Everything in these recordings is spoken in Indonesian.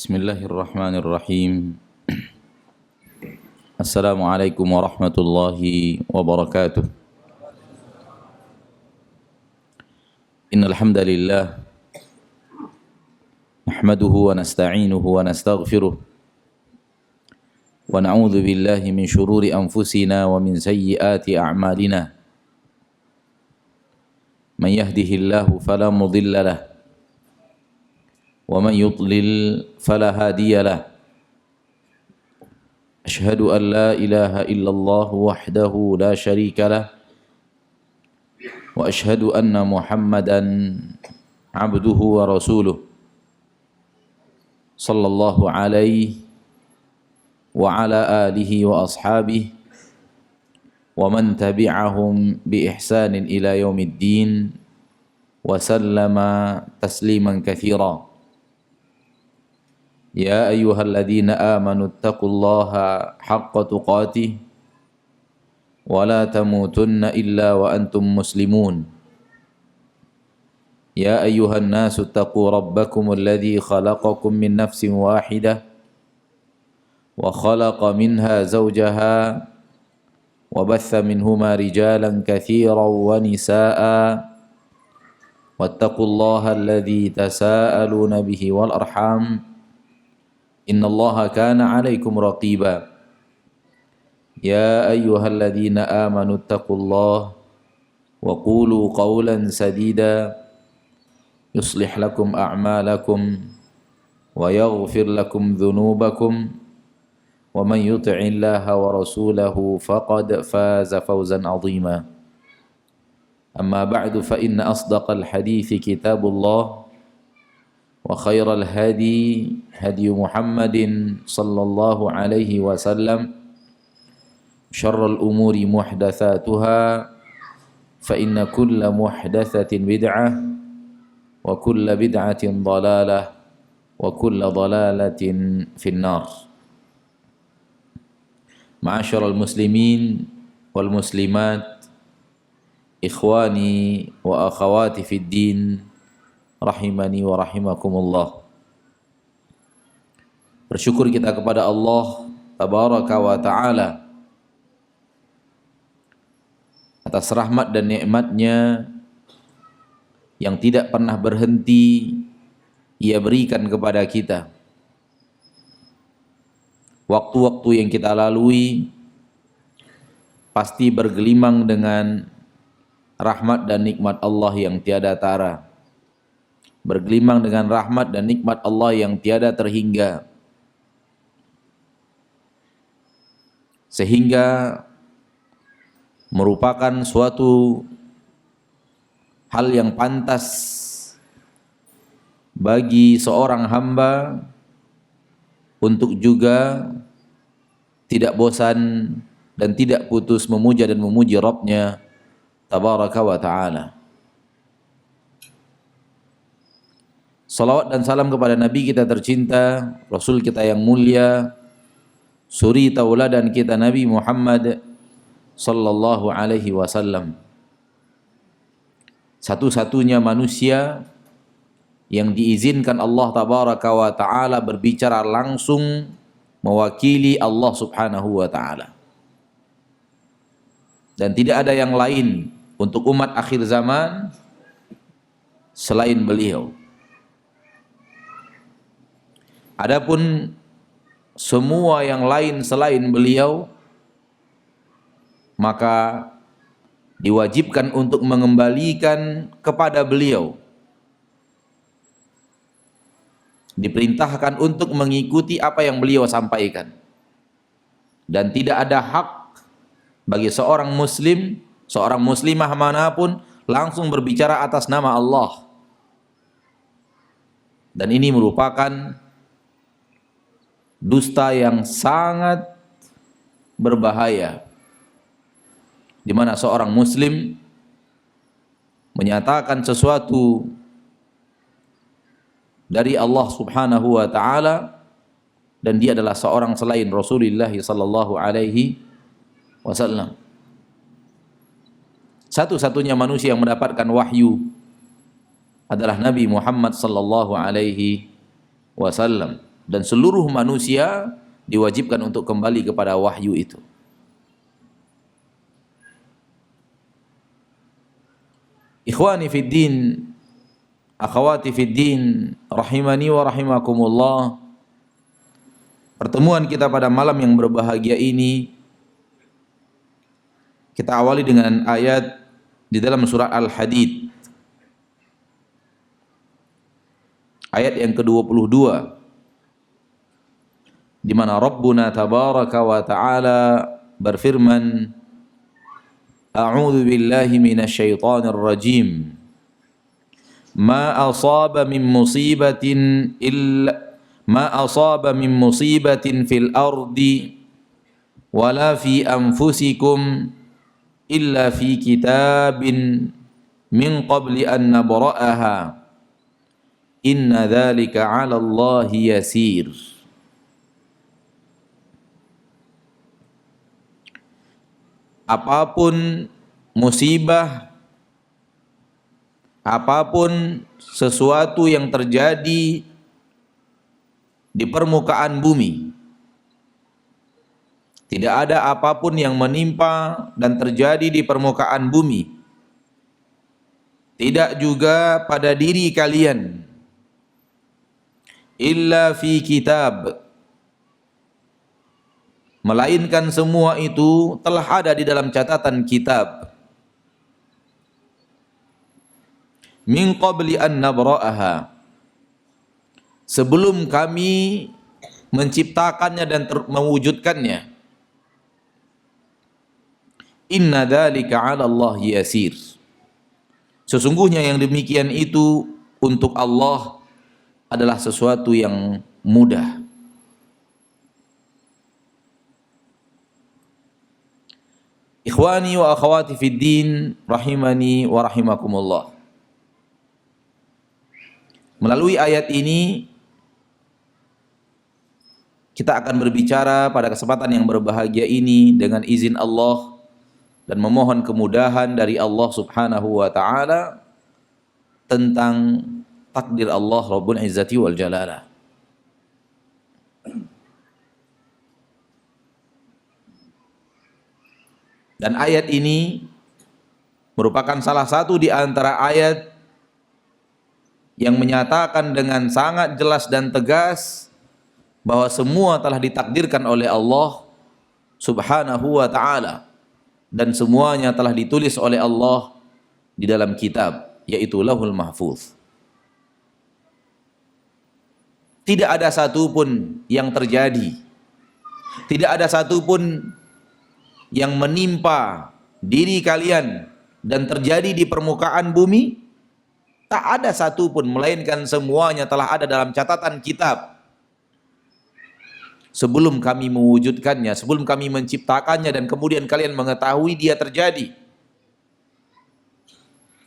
Bismillahirrahmanirrahim. Assalamualaikum warahmatullahi wabarakatuh. Innal hamdalillah nahmaduhu wa nasta'inuhu wa nastaghfiruh wa na'udzu billahi min shururi anfusina wa min sayyiati a'malina. Man yahdihillahu fala mudilla lahu ومن يضلل فلا هادي له أشهد أن لا إله إلا الله وحده لا شريك له وأشهد أن محمدا عبده ورسوله صلى الله عليه وعلى آله وأصحابه ومن تبعهم بإحسان إلى يوم الدين وسلم تسليما كثيرا. يا أيها الذين آمنوا اتقوا الله حق تقاته ولا تموتن إلا وأنتم مسلمون. يا أيها الناس اتقوا ربكم الذي خلقكم من نفس واحدة وخلق منها زوجها وبث منهما رجالا كثيرا ونساء واتقوا الله الذي تساءلون به والأرحام إن الله كان عليكم رقيبا. يا أيها الذين آمنوا اتقوا الله وقولوا قولا سديدا يصلح لكم أعمالكم ويغفر لكم ذنوبكم ومن يطع الله ورسوله فقد فاز فوزا عظيما. أما بعد فإن أصدق الحديث كتاب الله وخير الهدي هدي محمد صلى الله عليه وسلم شر الأمور محدثاتها فإن كل محدثة بدعة وكل بدعة ضلالة وكل ضلالة في النار. معاشر المسلمين والمسلمات إخواني وأخواتي في الدين rahimani wa rahimakumullah. Bersyukur kita kepada Allah tabaraka wa ta'ala atas rahmat dan nikmatnya yang tidak pernah berhenti Ia berikan kepada kita. Waktu-waktu yang kita lalui pasti bergelimang dengan rahmat dan nikmat Allah yang tiada tara, bergelimang dengan rahmat dan nikmat Allah yang tiada terhingga, sehingga merupakan suatu hal yang pantas bagi seorang hamba untuk juga tidak bosan dan tidak putus memuja dan memuji Rabbnya tabaraka wa ta'ala. Salawat dan salam kepada Nabi kita tercinta, Rasul kita yang mulia, suri tauladan kita Nabi Muhammad sallallahu alaihi wasallam. Satu-satunya manusia yang diizinkan Allah tabaraka wa ta'ala berbicara langsung mewakili Allah subhanahu wa ta'ala. Dan tidak ada yang lain untuk umat akhir zaman selain beliau. Adapun semua yang lain selain beliau, maka diwajibkan untuk mengembalikan kepada beliau. Diperintahkan untuk mengikuti apa yang beliau sampaikan. Dan tidak ada hak bagi seorang muslim, seorang muslimah manapun langsung berbicara atas nama Allah. Dan ini merupakan dusta yang sangat berbahaya, di mana seorang muslim menyatakan sesuatu dari Allah subhanahu wa ta'ala dan dia adalah seorang selain Rasulullah sallallahu alaihi wasallam. Satu-satunya manusia yang mendapatkan wahyu adalah Nabi Muhammad sallallahu alaihi wasallam. dan seluruh manusia diwajibkan untuk kembali kepada wahyu itu. Ikhwani fid din, akhwati fid din, rahimani wa rahimakumullah. Pertemuan kita pada malam yang berbahagia ini kita awali dengan ayat di dalam surah Al-Hadid. Ayat yang ke-22, di mana Rabbuna tabaraka wa ta'ala berfirman, A'udzu billahi minasyaitonir rajim. Ma asaba min musibatin fil ardi wala fi anfusikum illa fi kitabin min qabli an nabra'aha. Inna dzalika 'ala Allahi yasir. Apapun musibah, apapun sesuatu yang terjadi di permukaan bumi, tidak ada apapun yang menimpa dan terjadi di permukaan bumi, tidak juga pada diri kalian, illa fi kitab, melainkan semua itu telah ada di dalam catatan kitab, min qabli an nabra'aha, sebelum kami menciptakannya dan mewujudkannya. Inna dzalika 'ala Allah yasir. Sesungguhnya yang demikian itu untuk Allah adalah sesuatu yang mudah. Ikhwani wa akhwati fid din, rahimani wa rahimakumullah. Melalui ayat ini kita akan berbicara pada kesempatan yang berbahagia ini dengan izin Allah dan memohon kemudahan dari Allah Subhanahu wa taala tentang takdir Allah Rabbul Izzati wal Jalalah. Dan ayat ini merupakan salah satu di antara ayat yang menyatakan dengan sangat jelas dan tegas bahwa semua telah ditakdirkan oleh Allah Subhanahu wa taala dan semuanya telah ditulis oleh Allah di dalam kitab, yaitu Lauhul Mahfuz. Tidak ada satupun yang terjadi, tidak ada satupun yang menimpa diri kalian dan terjadi di permukaan bumi, tak ada satupun, melainkan semuanya telah ada dalam catatan kitab sebelum kami mewujudkannya, sebelum kami menciptakannya dan kemudian kalian mengetahui dia terjadi.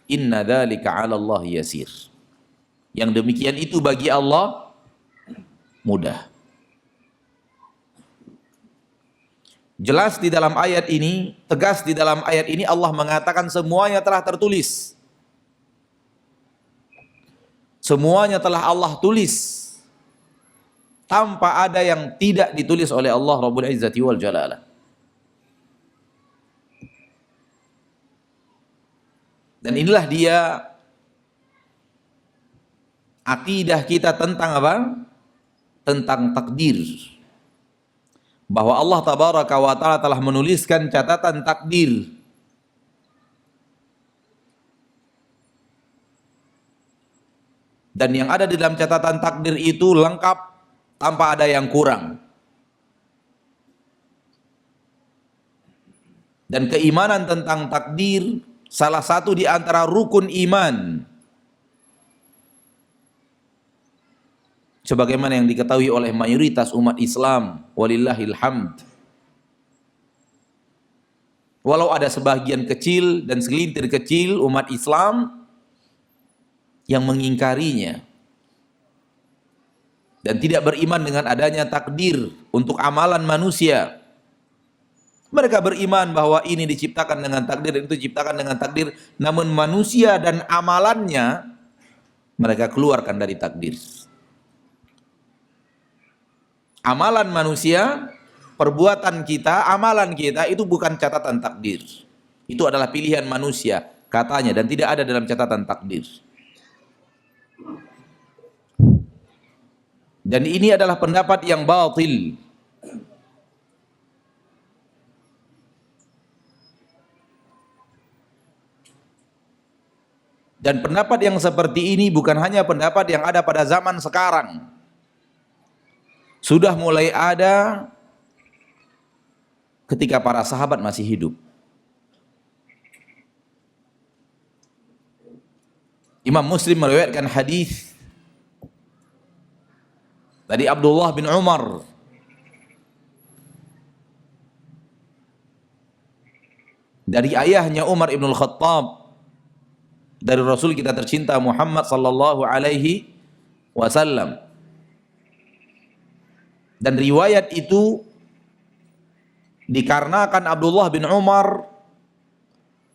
Inna dzalika 'ala Allah yasir. Yang demikian itu bagi Allah mudah. Jelas di dalam ayat ini, tegas di dalam ayat ini Allah mengatakan semuanya telah tertulis. Semuanya telah Allah tulis, tanpa ada yang tidak ditulis oleh Allah Rabbul Izzati wal Jalalah. Dan inilah dia akidah kita tentang apa? Tentang takdir. Bahwa Allah Tabaraka wa Ta'ala telah menuliskan catatan takdir. Dan yang ada di dalam catatan takdir itu lengkap tanpa ada yang kurang. Dan keimanan tentang takdir salah satu di antara rukun iman. Sebagaimana yang diketahui oleh mayoritas umat Islam, walillahil hamd. Walau ada sebagian kecil dan segelintir kecil umat Islam yang mengingkarinya dan tidak beriman dengan adanya takdir untuk amalan manusia. Mereka beriman bahwa ini diciptakan dengan takdir dan itu diciptakan dengan takdir, namun manusia dan amalannya mereka keluarkan dari takdir. Amalan manusia, perbuatan kita, amalan kita itu bukan catatan takdir. Itu adalah pilihan manusia katanya, dan tidak ada dalam catatan takdir. Dan ini adalah pendapat yang batil. Dan pendapat yang seperti ini bukan hanya pendapat yang ada pada zaman sekarang. Sudah mulai ada ketika para sahabat masih hidup. Imam Muslim meriwayatkan hadis dari Abdullah bin Umar dari ayahnya Umar ibn Khattab, dari Rasul kita tercinta Muhammad sallallahu alaihi wasallam. Dan riwayat itu dikarenakan Abdullah bin Umar,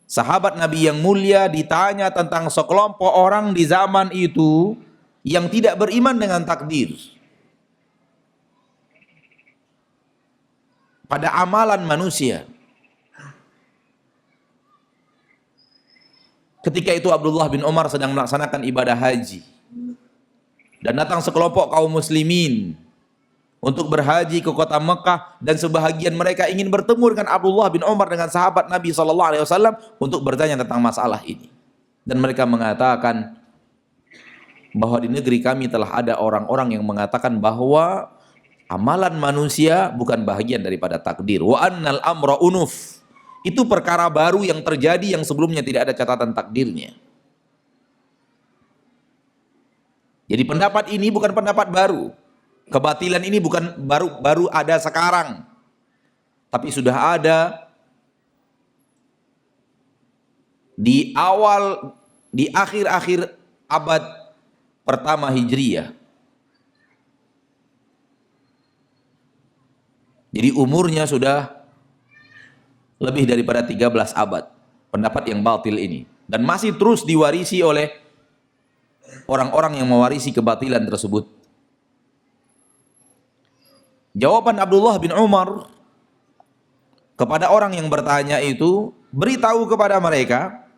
sahabat Nabi yang mulia, ditanya tentang sekelompok orang di zaman itu yang tidak beriman dengan takdir pada amalan manusia. Ketika itu Abdullah bin Umar sedang melaksanakan ibadah haji, dan datang sekelompok kaum muslimin untuk berhaji ke kota Mekah, dan sebahagian mereka ingin bertemu dengan Abdullah bin Umar, dengan sahabat Nabi SAW, untuk bertanya tentang masalah ini. Dan mereka mengatakan bahwa di negeri kami telah ada orang-orang yang mengatakan bahwa amalan manusia bukan bahagian daripada takdir. Wa annal amra unuf. Itu perkara baru yang terjadi yang sebelumnya tidak ada catatan takdirnya. Jadi pendapat ini bukan pendapat baru. Kebatilan ini bukan baru ada sekarang, tapi sudah ada di akhir-akhir abad pertama Hijriyah. Jadi umurnya sudah lebih daripada 13 abad pendapat yang batil ini, dan masih terus diwarisi oleh orang-orang yang mewarisi kebatilan tersebut. Jawaban Abdullah bin Umar kepada orang yang bertanya itu, beritahu kepada mereka,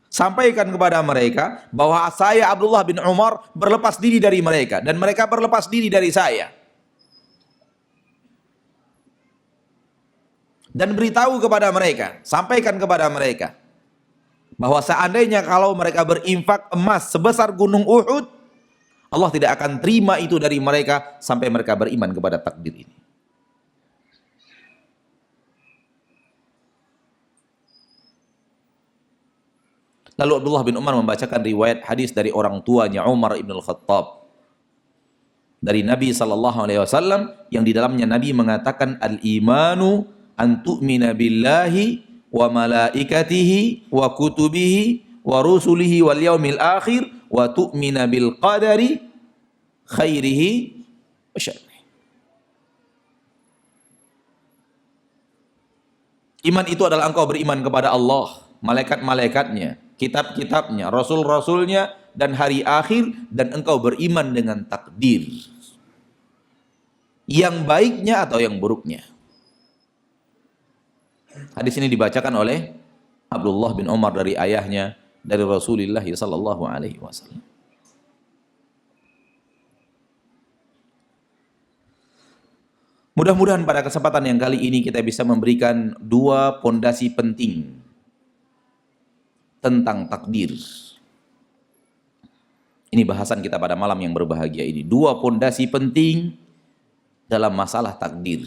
sampaikan kepada mereka bahwa saya Abdullah bin Umar berlepas diri dari mereka, dan mereka berlepas diri dari saya. Dan beritahu kepada mereka, sampaikan kepada mereka bahwa seandainya kalau mereka berinfak emas sebesar gunung Uhud, Allah tidak akan terima itu dari mereka sampai mereka beriman kepada takdir ini. Lalu Abdullah bin Umar membacakan riwayat hadis dari orang tuanya Umar ibn Khattab dari Nabi SAW, yang di dalamnya Nabi mengatakan, al-imanu an tu'mina billahi wa malaikatihi wa kutubihi wa rusulihi wal yaumil akhir wa tu'mina bil qadari khairihi wa syarrihi. Iman itu adalah engkau beriman kepada Allah, malaikat-malaikatnya, kitab-kitabnya, rasul-rasulnya, dan hari akhir, dan engkau beriman dengan takdir, yang baiknya atau yang buruknya. Hadis ini dibacakan oleh Abdullah bin Umar dari ayahnya, dari Rasulullah sallallahu alaihi wasallam. Mudah-mudahan pada kesempatan yang kali ini kita bisa memberikan dua pondasi penting tentang takdir. Ini bahasan kita pada malam yang berbahagia ini. Dua pondasi penting dalam masalah takdir,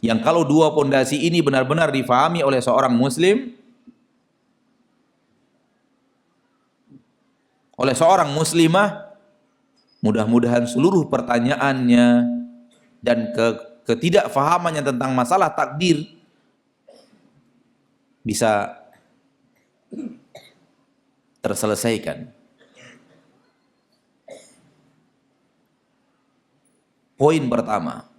yang kalau dua pondasi ini benar-benar difahami oleh seorang muslim, oleh seorang muslimah, mudah-mudahan seluruh pertanyaannya dan ketidakfahamannya tentang masalah takdir bisa terselesaikan. Poin pertama,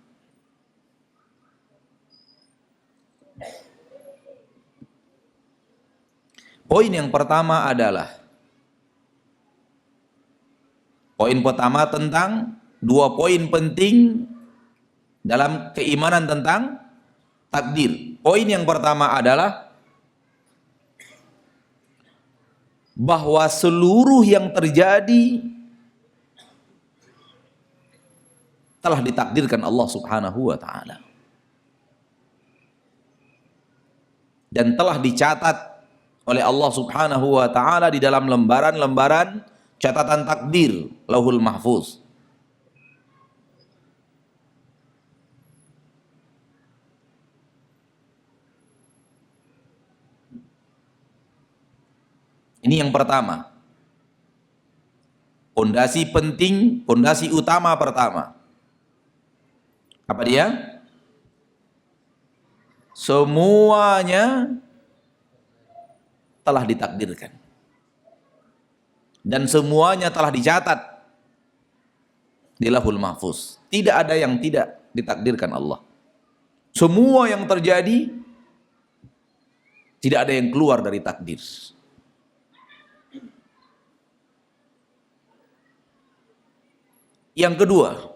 poin yang pertama adalah tentang dua poin penting dalam keimanan tentang takdir. Poin yang pertama adalah bahwa seluruh yang terjadi telah ditakdirkan Allah Subhanahu wa taala. Dan telah dicatat oleh Allah Subhanahu wa taala di dalam lembaran-lembaran catatan takdir Lauhul Mahfuz. Ini yang pertama. Pondasi penting, pondasi utama pertama. Apa dia? Semuanya telah ditakdirkan. Dan semuanya telah dicatat di Lauhul Mahfuz. Tidak ada yang tidak ditakdirkan Allah. Semua yang terjadi tidak ada yang keluar dari takdir. Yang kedua,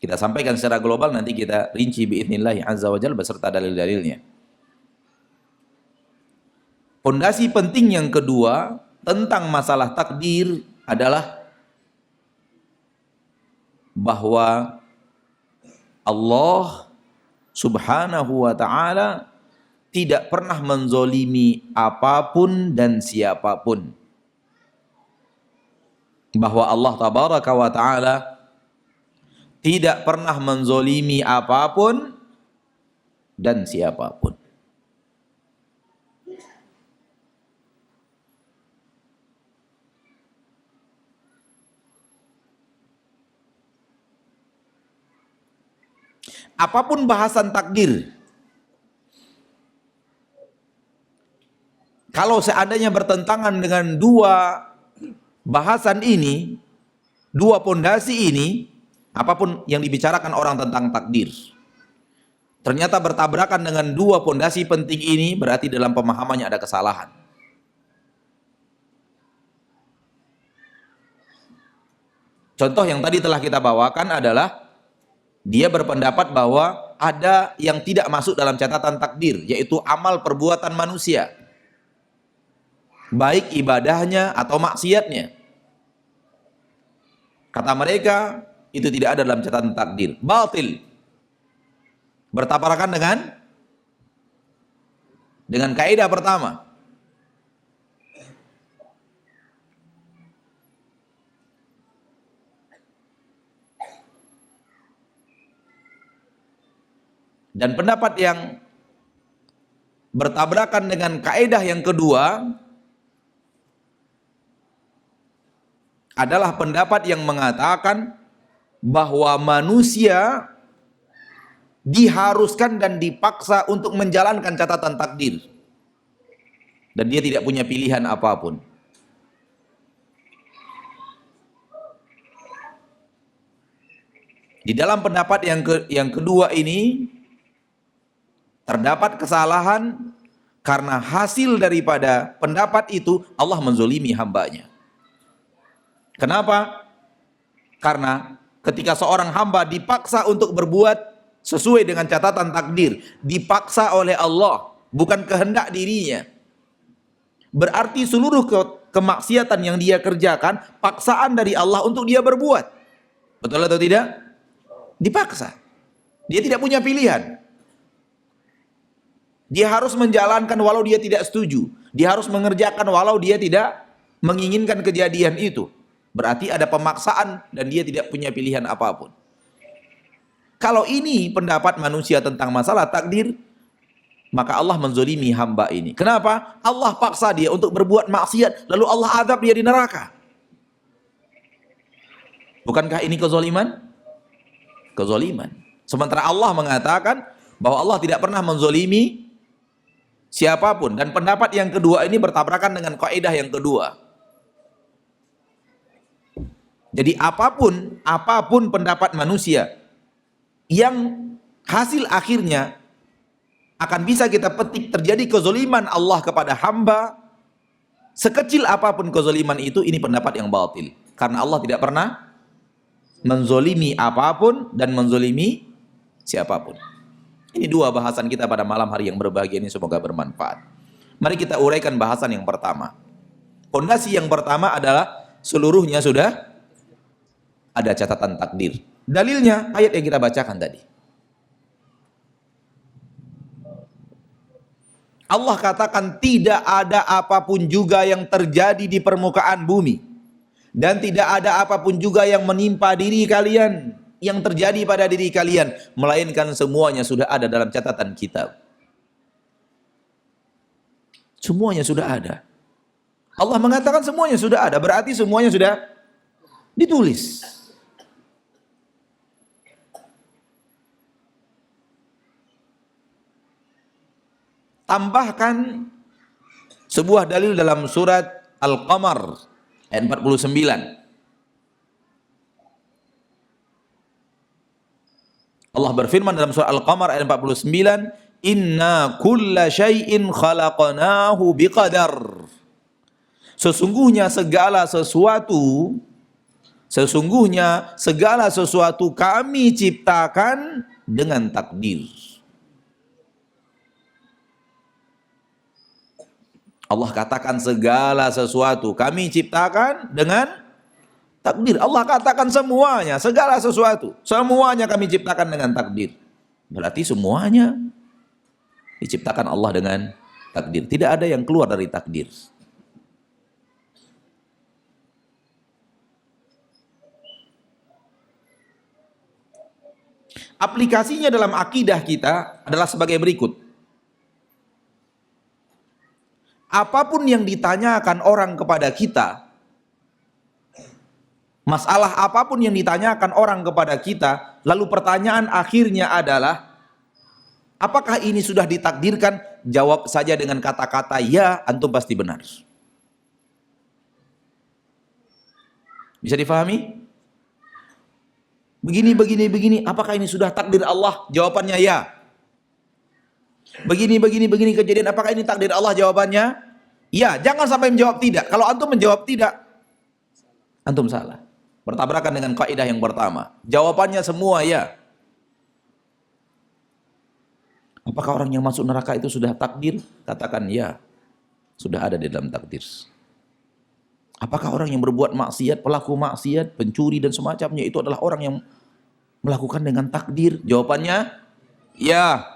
kita sampaikan secara global, nanti kita rinci biidznillah azza wa jalla beserta dalil-dalilnya. Pondasi penting yang kedua tentang masalah takdir adalah bahwa Allah Subhanahu wa ta'ala tidak pernah menzolimi apapun dan siapapun. Bahwa Allah tabaraka wa ta'ala tidak pernah menzolimi apapun dan siapapun. Apapun bahasan takdir, kalau seandainya bertentangan dengan dua bahasan ini, dua pondasi ini, apapun yang dibicarakan orang tentang takdir, ternyata bertabrakan dengan dua pondasi penting ini, berarti dalam pemahamannya ada kesalahan. Contoh yang tadi telah kita bawakan adalah dia berpendapat bahwa ada yang tidak masuk dalam catatan takdir, yaitu amal perbuatan manusia, baik ibadahnya atau maksiatnya. Kata mereka, itu tidak ada dalam catatan takdir. Batil. Bertabrakan dengan kaidah pertama. Dan pendapat yang bertabrakan dengan kaidah yang kedua adalah pendapat yang mengatakan bahwa manusia diharuskan dan dipaksa untuk menjalankan catatan takdir. Dan dia tidak punya pilihan apapun. Di dalam pendapat yang kedua ini terdapat kesalahan karena hasil daripada pendapat itu Allah menzolimi hambanya. Kenapa? Karena ketika seorang hamba dipaksa untuk berbuat sesuai dengan catatan takdir, dipaksa oleh Allah, bukan kehendak dirinya, berarti seluruh kemaksiatan yang dia kerjakan paksaan dari Allah untuk dia berbuat. Betul atau tidak? Dipaksa. Dia tidak punya pilihan. Dia harus menjalankan walau dia tidak setuju. Dia harus mengerjakan walau dia tidak menginginkan kejadian itu. Berarti ada pemaksaan dan dia tidak punya pilihan apapun. Kalau ini pendapat manusia tentang masalah takdir, maka Allah menzolimi hamba ini. Kenapa? Allah paksa dia untuk berbuat maksiat, lalu Allah azab dia di neraka. Bukankah ini kezoliman? Kezoliman. Sementara Allah mengatakan bahwa Allah tidak pernah menzolimi siapapun. Dan pendapat yang kedua ini bertabrakan dengan kaidah yang kedua. Jadi apapun pendapat manusia yang hasil akhirnya akan bisa kita petik terjadi kezoliman Allah kepada hamba, sekecil apapun kezoliman itu, ini pendapat yang batil. Karena Allah tidak pernah menzolimi apapun dan menzolimi siapapun. Ini dua bahasan kita pada malam hari yang berbahagia ini, semoga bermanfaat. Mari kita uraikan bahasan yang pertama. Fondasi yang pertama adalah seluruhnya sudah ada catatan takdir. Dalilnya ayat yang kita bacakan tadi. Allah katakan tidak ada apapun juga yang terjadi di permukaan bumi, dan tidak ada apapun juga yang menimpa diri kalian, yang terjadi pada diri kalian, melainkan semuanya sudah ada dalam catatan kitab. Semuanya sudah ada. Allah mengatakan semuanya sudah ada, berarti semuanya sudah ditulis. Tambahkan sebuah dalil dalam surat Al-Qamar ayat 49. Allah berfirman dalam surah Al-Qamar ayat 49, "Inna kulla syai'in khalaqnahu biqadar." Sesungguhnya segala sesuatu kami ciptakan dengan takdir. Allah katakan segala sesuatu kami ciptakan dengan takdir. Allah katakan semuanya, segala sesuatu, semuanya kami ciptakan dengan takdir. Berarti semuanya diciptakan Allah dengan takdir. Tidak ada yang keluar dari takdir. Aplikasinya dalam akidah kita adalah sebagai berikut. Apapun yang ditanyakan orang kepada kita, masalah apapun yang ditanyakan orang kepada kita, lalu pertanyaan akhirnya adalah, apakah ini sudah ditakdirkan? Jawab saja dengan kata-kata ya, antum pasti benar. Bisa difahami? Begini, apakah ini sudah takdir Allah? Jawabannya ya. Begini kejadian, apakah ini takdir Allah? Jawabannya ya. Jangan sampai menjawab tidak. Kalau antum menjawab tidak, antum salah. Bertabrakan dengan kaidah yang pertama. Jawabannya semua ya. Apakah orang yang masuk neraka itu sudah takdir? Katakan ya. Sudah ada di dalam takdir. Apakah orang yang berbuat maksiat, pelaku maksiat, pencuri dan semacamnya itu adalah orang yang melakukan dengan takdir? Jawabannya ya.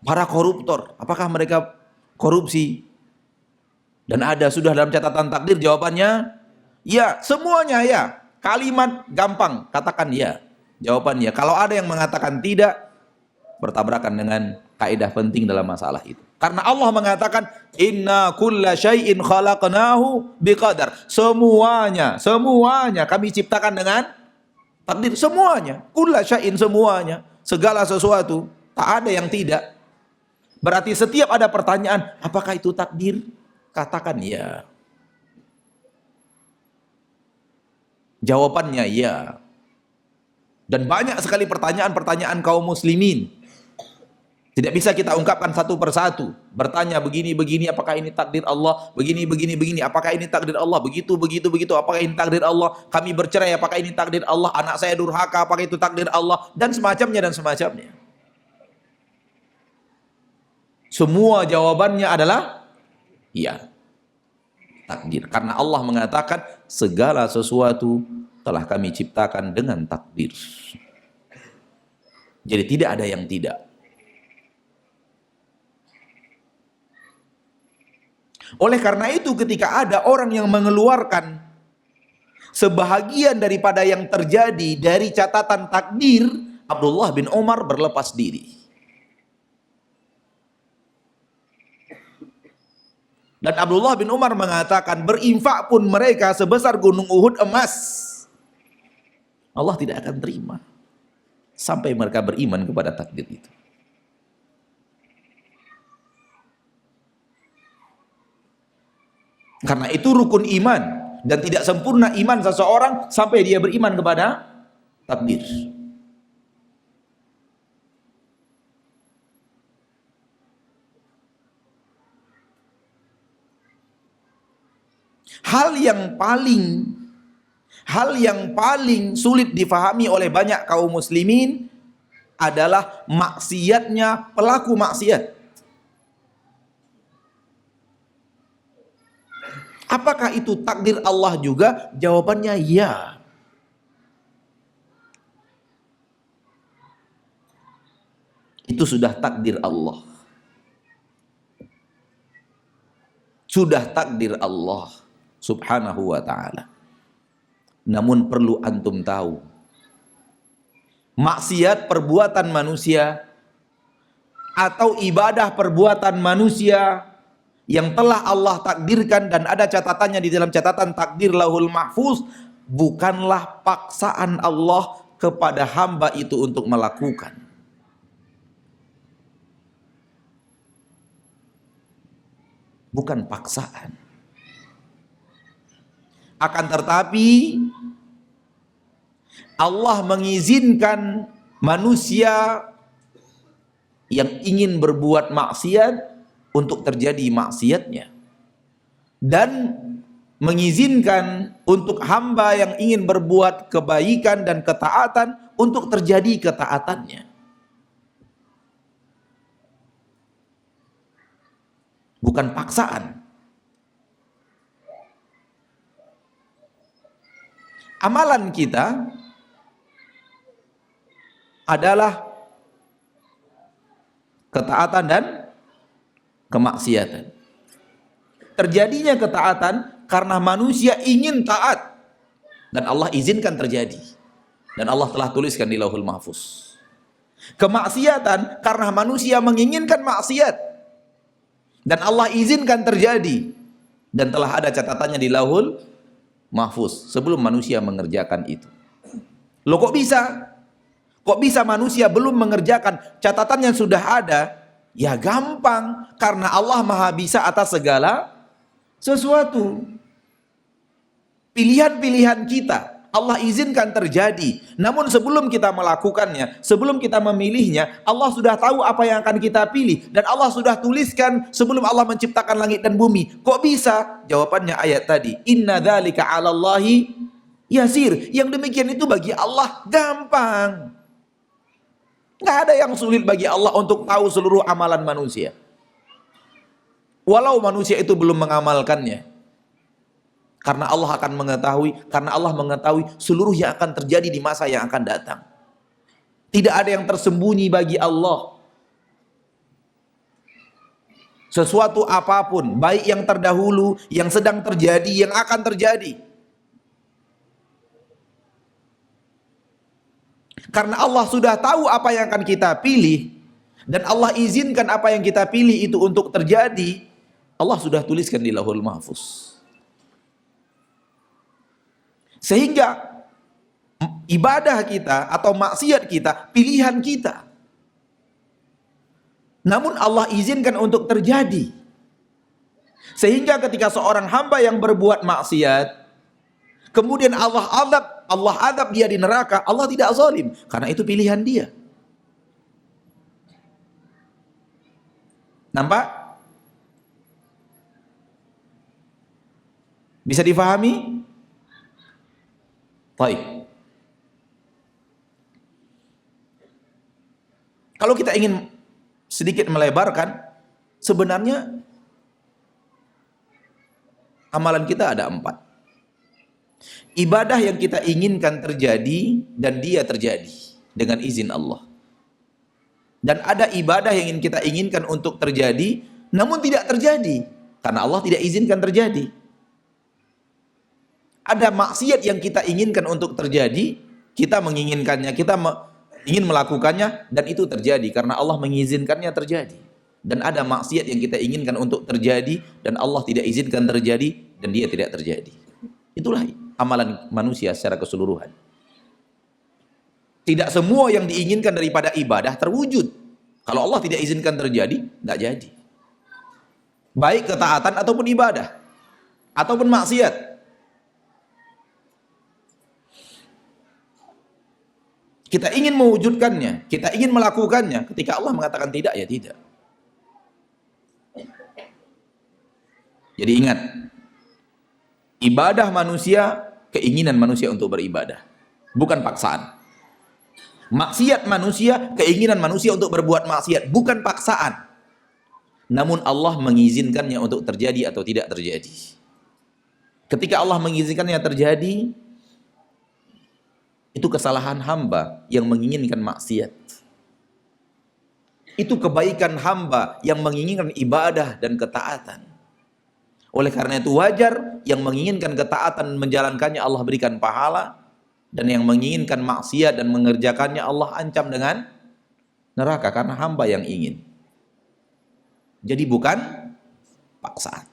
Para koruptor, apakah mereka korupsi dan ada sudah dalam catatan takdir? Jawabannya ya, semuanya ya. Kalimat gampang, katakan ya. Jawabannya, kalau ada yang mengatakan tidak, bertabrakan dengan kaidah penting dalam masalah itu. Karena Allah mengatakan inna kulla syai'in khalaqnahu biqadar. Semuanya kami ciptakan dengan takdir, semuanya. Kulla syai'in, semuanya, segala sesuatu, tak ada yang tidak. Berarti setiap ada pertanyaan, apakah itu takdir? Katakan ya. Jawabannya ya. Dan banyak sekali pertanyaan-pertanyaan kaum muslimin. Tidak bisa kita ungkapkan satu persatu. Bertanya begini, apakah ini takdir Allah? Begini, apakah ini takdir Allah? Begitu, apakah ini takdir Allah? Kami bercerai, apakah ini takdir Allah? Anak saya durhaka, apakah itu takdir Allah? Dan semacamnya. Semua jawabannya adalah iya, takdir. Karena Allah mengatakan segala sesuatu telah kami ciptakan dengan takdir. Jadi tidak ada yang tidak. Oleh karena itu ketika ada orang yang mengeluarkan sebahagian daripada yang terjadi dari catatan takdir, Abdullah bin Umar berlepas diri. Dan Abdullah bin Umar mengatakan berinfak pun mereka sebesar gunung Uhud emas, Allah tidak akan terima sampai mereka beriman kepada takdir itu. Karena itu rukun iman, dan tidak sempurna iman seseorang sampai dia beriman kepada takdir. Hal yang paling sulit difahami oleh banyak kaum muslimin adalah maksiatnya pelaku maksiat. Apakah itu takdir Allah juga? Jawabannya ya. Itu sudah takdir Allah. Sudah takdir Allah subhanahu wa ta'ala. Namun perlu antum tahu, maksiat perbuatan manusia atau ibadah perbuatan manusia yang telah Allah takdirkan dan ada catatannya di dalam catatan takdir Lauhul Mahfuz, bukanlah paksaan Allah kepada hamba itu untuk melakukan. Bukan paksaan. Akan tetapi Allah mengizinkan manusia yang ingin berbuat maksiat untuk terjadi maksiatnya, dan mengizinkan untuk hamba yang ingin berbuat kebaikan dan ketaatan untuk terjadi ketaatannya. Bukan paksaan. Amalan kita adalah ketaatan dan kemaksiatan. Terjadinya ketaatan karena manusia ingin taat dan Allah izinkan terjadi, dan Allah telah tuliskan di Lauhul Mahfuz. Kemaksiatan karena manusia menginginkan maksiat dan Allah izinkan terjadi, dan telah ada catatannya di Lauhul Mahfuz sebelum manusia mengerjakan itu. Loh kok bisa? Kok bisa manusia belum mengerjakan catatan yang sudah ada? Ya gampang, karena Allah Maha Bisa atas segala sesuatu. Pilihan-pilihan kita Allah izinkan terjadi. Namun sebelum kita melakukannya, sebelum kita memilihnya, Allah sudah tahu apa yang akan kita pilih, dan Allah sudah tuliskan sebelum Allah menciptakan langit dan bumi. Kok bisa? Jawabannya ayat tadi, inna dzalika 'alallahi yasir. Yang demikian itu bagi Allah gampang. Nggak ada yang sulit bagi Allah untuk tahu seluruh amalan manusia, walau manusia itu belum mengamalkannya. Karena Allah akan mengetahui, karena Allah mengetahui seluruh yang akan terjadi di masa yang akan datang. Tidak ada yang tersembunyi bagi Allah. Sesuatu apapun, baik yang terdahulu, yang sedang terjadi, yang akan terjadi. Karena Allah sudah tahu apa yang akan kita pilih, dan Allah izinkan apa yang kita pilih itu untuk terjadi, Allah sudah tuliskan di Lauhul Mahfuz. Sehingga ibadah kita atau maksiat kita pilihan kita, namun Allah izinkan untuk terjadi. Sehingga ketika seorang hamba yang berbuat maksiat, kemudian Allah adab dia di neraka, Allah tidak zalim, karena itu pilihan dia. Nampak? Bisa difahami? Baik. Kalau kita ingin sedikit melebarkan, sebenarnya amalan kita ada 4. Ibadah yang kita inginkan terjadi dan dia terjadi dengan izin Allah. Dan ada ibadah yang ingin kita inginkan untuk terjadi namun tidak terjadi karena Allah tidak izinkan terjadi. Ada maksiat yang kita inginkan untuk terjadi, kita menginginkannya, kita ingin melakukannya, dan itu terjadi karena Allah mengizinkannya terjadi. Dan ada maksiat yang kita inginkan untuk terjadi dan Allah tidak izinkan terjadi, dan dia tidak terjadi. Itulah amalan manusia secara keseluruhan. Tidak semua yang diinginkan daripada ibadah terwujud. Kalau Allah tidak izinkan terjadi, tidak jadi. Baik ketaatan ataupun ibadah, ataupun maksiat. Kita ingin mewujudkannya, kita ingin melakukannya. Ketika Allah mengatakan tidak, ya tidak. Jadi ingat, Ibadah manusia, keinginan manusia untuk beribadah, bukan paksaan. Maksiat manusia, keinginan manusia untuk berbuat maksiat, bukan paksaan. Namun Allah mengizinkannya untuk terjadi atau tidak terjadi. Ketika Allah mengizinkannya terjadi, itu kesalahan hamba yang menginginkan maksiat. Itu kebaikan hamba yang menginginkan ibadah dan ketaatan. Oleh karena itu wajar yang menginginkan ketaatan menjalankannya Allah berikan pahala, dan yang menginginkan maksiat dan mengerjakannya Allah ancam dengan neraka karena hamba yang ingin. Jadi bukan paksaan.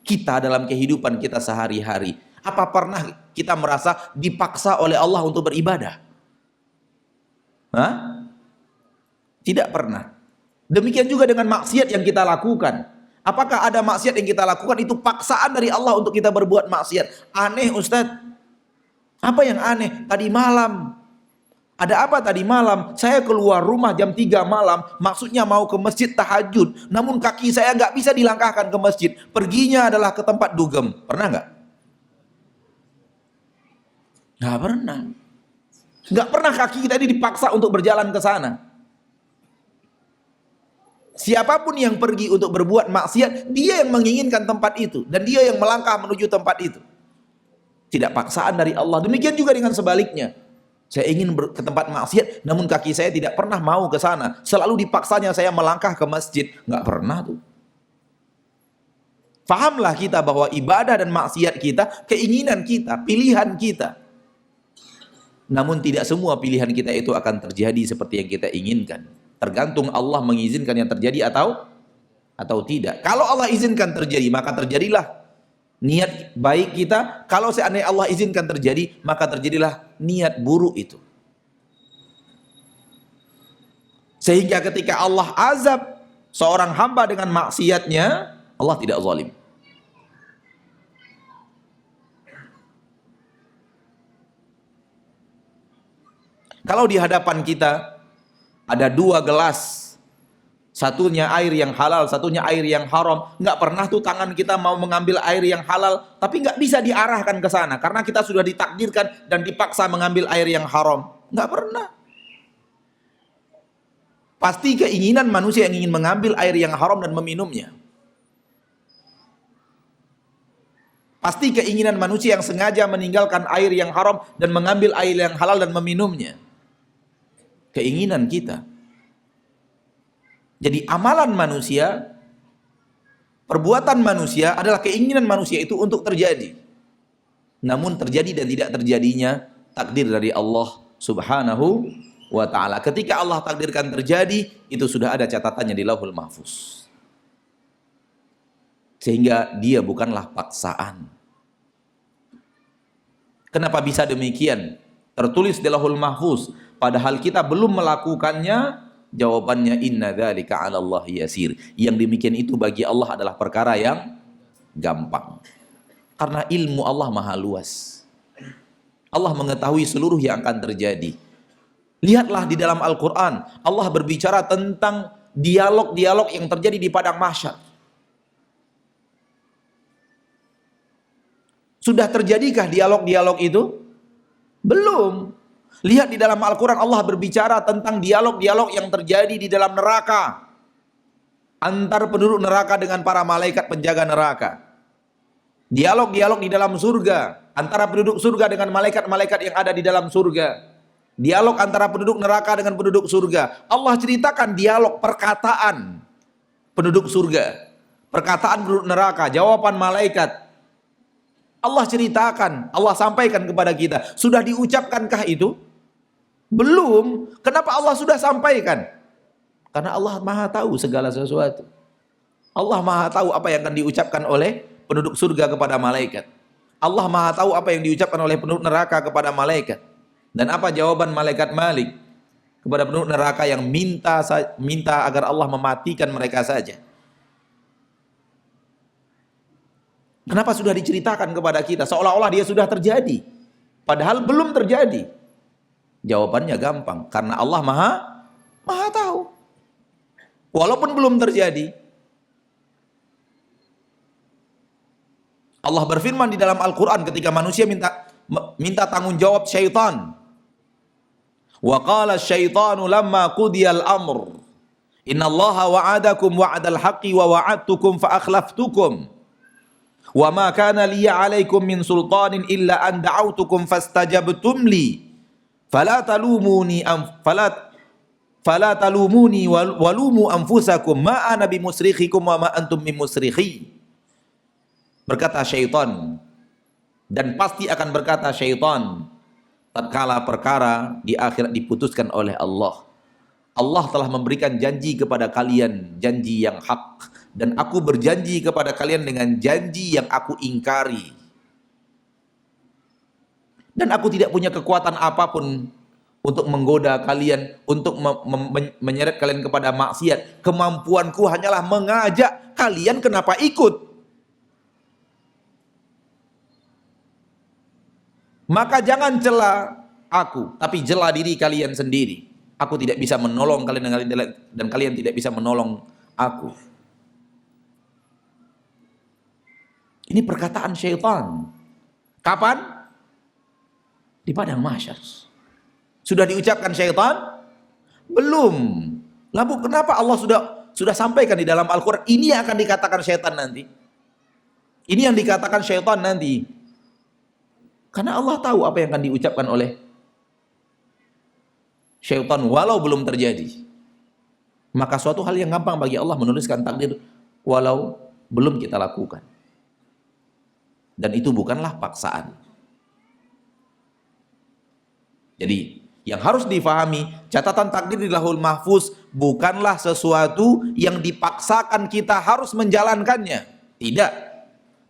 Kita dalam kehidupan kita sehari-hari, apa pernah kita merasa dipaksa oleh Allah untuk beribadah? Hah? Tidak pernah. Demikian juga dengan maksiat yang kita lakukan. Apakah ada maksiat yang kita lakukan itu paksaan dari Allah untuk kita berbuat maksiat? Aneh Ustadz. Apa yang aneh? Tadi malam. Ada apa tadi malam? Saya keluar rumah jam 3 malam, maksudnya mau ke masjid tahajud. Namun kaki saya nggak bisa dilangkahkan ke masjid. Perginya adalah ke tempat dugem. Pernah nggak? Nggak pernah. Nggak pernah kaki kita ini dipaksa untuk berjalan ke sana. Siapapun yang pergi untuk berbuat maksiat, dia yang menginginkan tempat itu. Dan dia yang melangkah menuju tempat itu. Tidak paksaan dari Allah. Demikian juga dengan sebaliknya. Saya ingin ke tempat maksiat, namun kaki saya tidak pernah mau ke sana. Selalu dipaksanya saya melangkah ke masjid. Nggak pernah tuh. Fahamlah kita bahwa ibadah dan maksiat kita, keinginan kita, pilihan kita. Namun tidak semua pilihan kita itu akan terjadi seperti yang kita inginkan. Tergantung Allah mengizinkan yang terjadi atau tidak. Kalau Allah izinkan terjadi, maka terjadilah niat baik kita. Kalau seandainya Allah izinkan terjadi, maka terjadilah niat buruk itu. Sehingga ketika Allah azab seorang hamba dengan maksiatnya, Allah tidak zalim. Kalau di hadapan kita ada 2 gelas, satunya air yang halal, satunya air yang haram, nggak pernah tuh tangan kita mau mengambil air yang halal, tapi nggak bisa diarahkan ke sana karena kita sudah ditakdirkan dan dipaksa mengambil air yang haram. Nggak pernah. Pasti keinginan manusia yang ingin mengambil air yang haram dan meminumnya. Pasti keinginan manusia yang sengaja meninggalkan air yang haram dan mengambil air yang halal dan meminumnya. Keinginan kita. Jadi amalan manusia, perbuatan manusia adalah keinginan manusia itu untuk terjadi. Namun terjadi dan tidak terjadinya takdir dari Allah Subhanahu wa ta'ala. Ketika Allah takdirkan terjadi, itu sudah ada catatannya di Lauhul Mahfuz. Sehingga dia bukanlah paksaan. Kenapa bisa demikian? Tertulis di Lauhul Mahfuz, padahal kita belum melakukannya. Jawabannya inna dzalika 'ala Allah yasir. Yang demikian itu bagi Allah adalah perkara yang gampang. Karena ilmu Allah maha luas. Allah mengetahui seluruh yang akan terjadi. Lihatlah di dalam Al-Qur'an, Allah berbicara tentang dialog-dialog yang terjadi di padang mahsyar. Sudah terjadikah dialog-dialog itu? Belum. Lihat di dalam Al-Quran Allah berbicara tentang dialog-dialog yang terjadi di dalam neraka. Antar penduduk neraka dengan para malaikat penjaga neraka. Dialog-dialog di dalam surga. Antara penduduk surga dengan malaikat-malaikat yang ada di dalam surga. Dialog antara penduduk neraka dengan penduduk surga. Allah ceritakan dialog perkataan penduduk surga. Perkataan penduduk neraka, jawaban malaikat. Allah ceritakan, Allah sampaikan kepada kita. Sudah diucapkankah itu? Belum. Kenapa Allah sudah sampaikan? Karena Allah maha tahu segala sesuatu. Allah maha tahu apa yang akan diucapkan oleh penduduk surga kepada malaikat. Allah maha tahu apa yang diucapkan oleh penduduk neraka kepada malaikat. Dan apa jawaban malaikat Malik kepada penduduk neraka yang minta agar Allah mematikan mereka saja. Kenapa sudah diceritakan kepada kita? Seolah-olah dia sudah terjadi. Padahal belum terjadi. Jawabannya gampang. Karena Allah maha tahu. Walaupun belum terjadi. Allah berfirman di dalam Al-Quran ketika manusia minta tanggung jawab syaitan. Wa qala syaitanu lamma qudiyal amr innallaha wa'adakum wa'adal haqqi wa wa'adtukum fa akhlaftukum wa ma kana liya 'alaikum min sultanin illa an da'awtukum fastajabtum li fala talumuni walumu anfusakum ma ana bimusrikhikum wa ma antum bimusrikhi. Berkata syaitan, dan pasti akan berkata syaitan tatkala perkara di akhirat diputuskan oleh Allah. Allah telah memberikan janji kepada kalian, janji yang hak, dan aku berjanji kepada kalian dengan janji yang aku ingkari. Dan aku tidak punya kekuatan apapun untuk menggoda kalian, untuk menyeret kalian kepada maksiat. Kemampuanku hanyalah mengajak kalian kenapa ikut. Maka jangan cela aku, tapi jela diri kalian sendiri. Aku tidak bisa menolong kalian dan kalian tidak bisa menolong aku. Ini perkataan syaitan. Kapan? Di padang mahsyar. Sudah diucapkan syaitan? Belum. Lalu kenapa Allah sudah sampaikan di dalam Al-Quran? Ini yang akan dikatakan syaitan nanti. Ini yang dikatakan syaitan nanti. Karena Allah tahu apa yang akan diucapkan oleh syaitan walau belum terjadi. Maka suatu hal yang gampang bagi Allah menuliskan takdir walau belum kita lakukan. Dan itu bukanlah paksaan. Jadi yang harus difahami, catatan takdir di Lauhul Mahfuz bukanlah sesuatu yang dipaksakan kita harus menjalankannya. Tidak.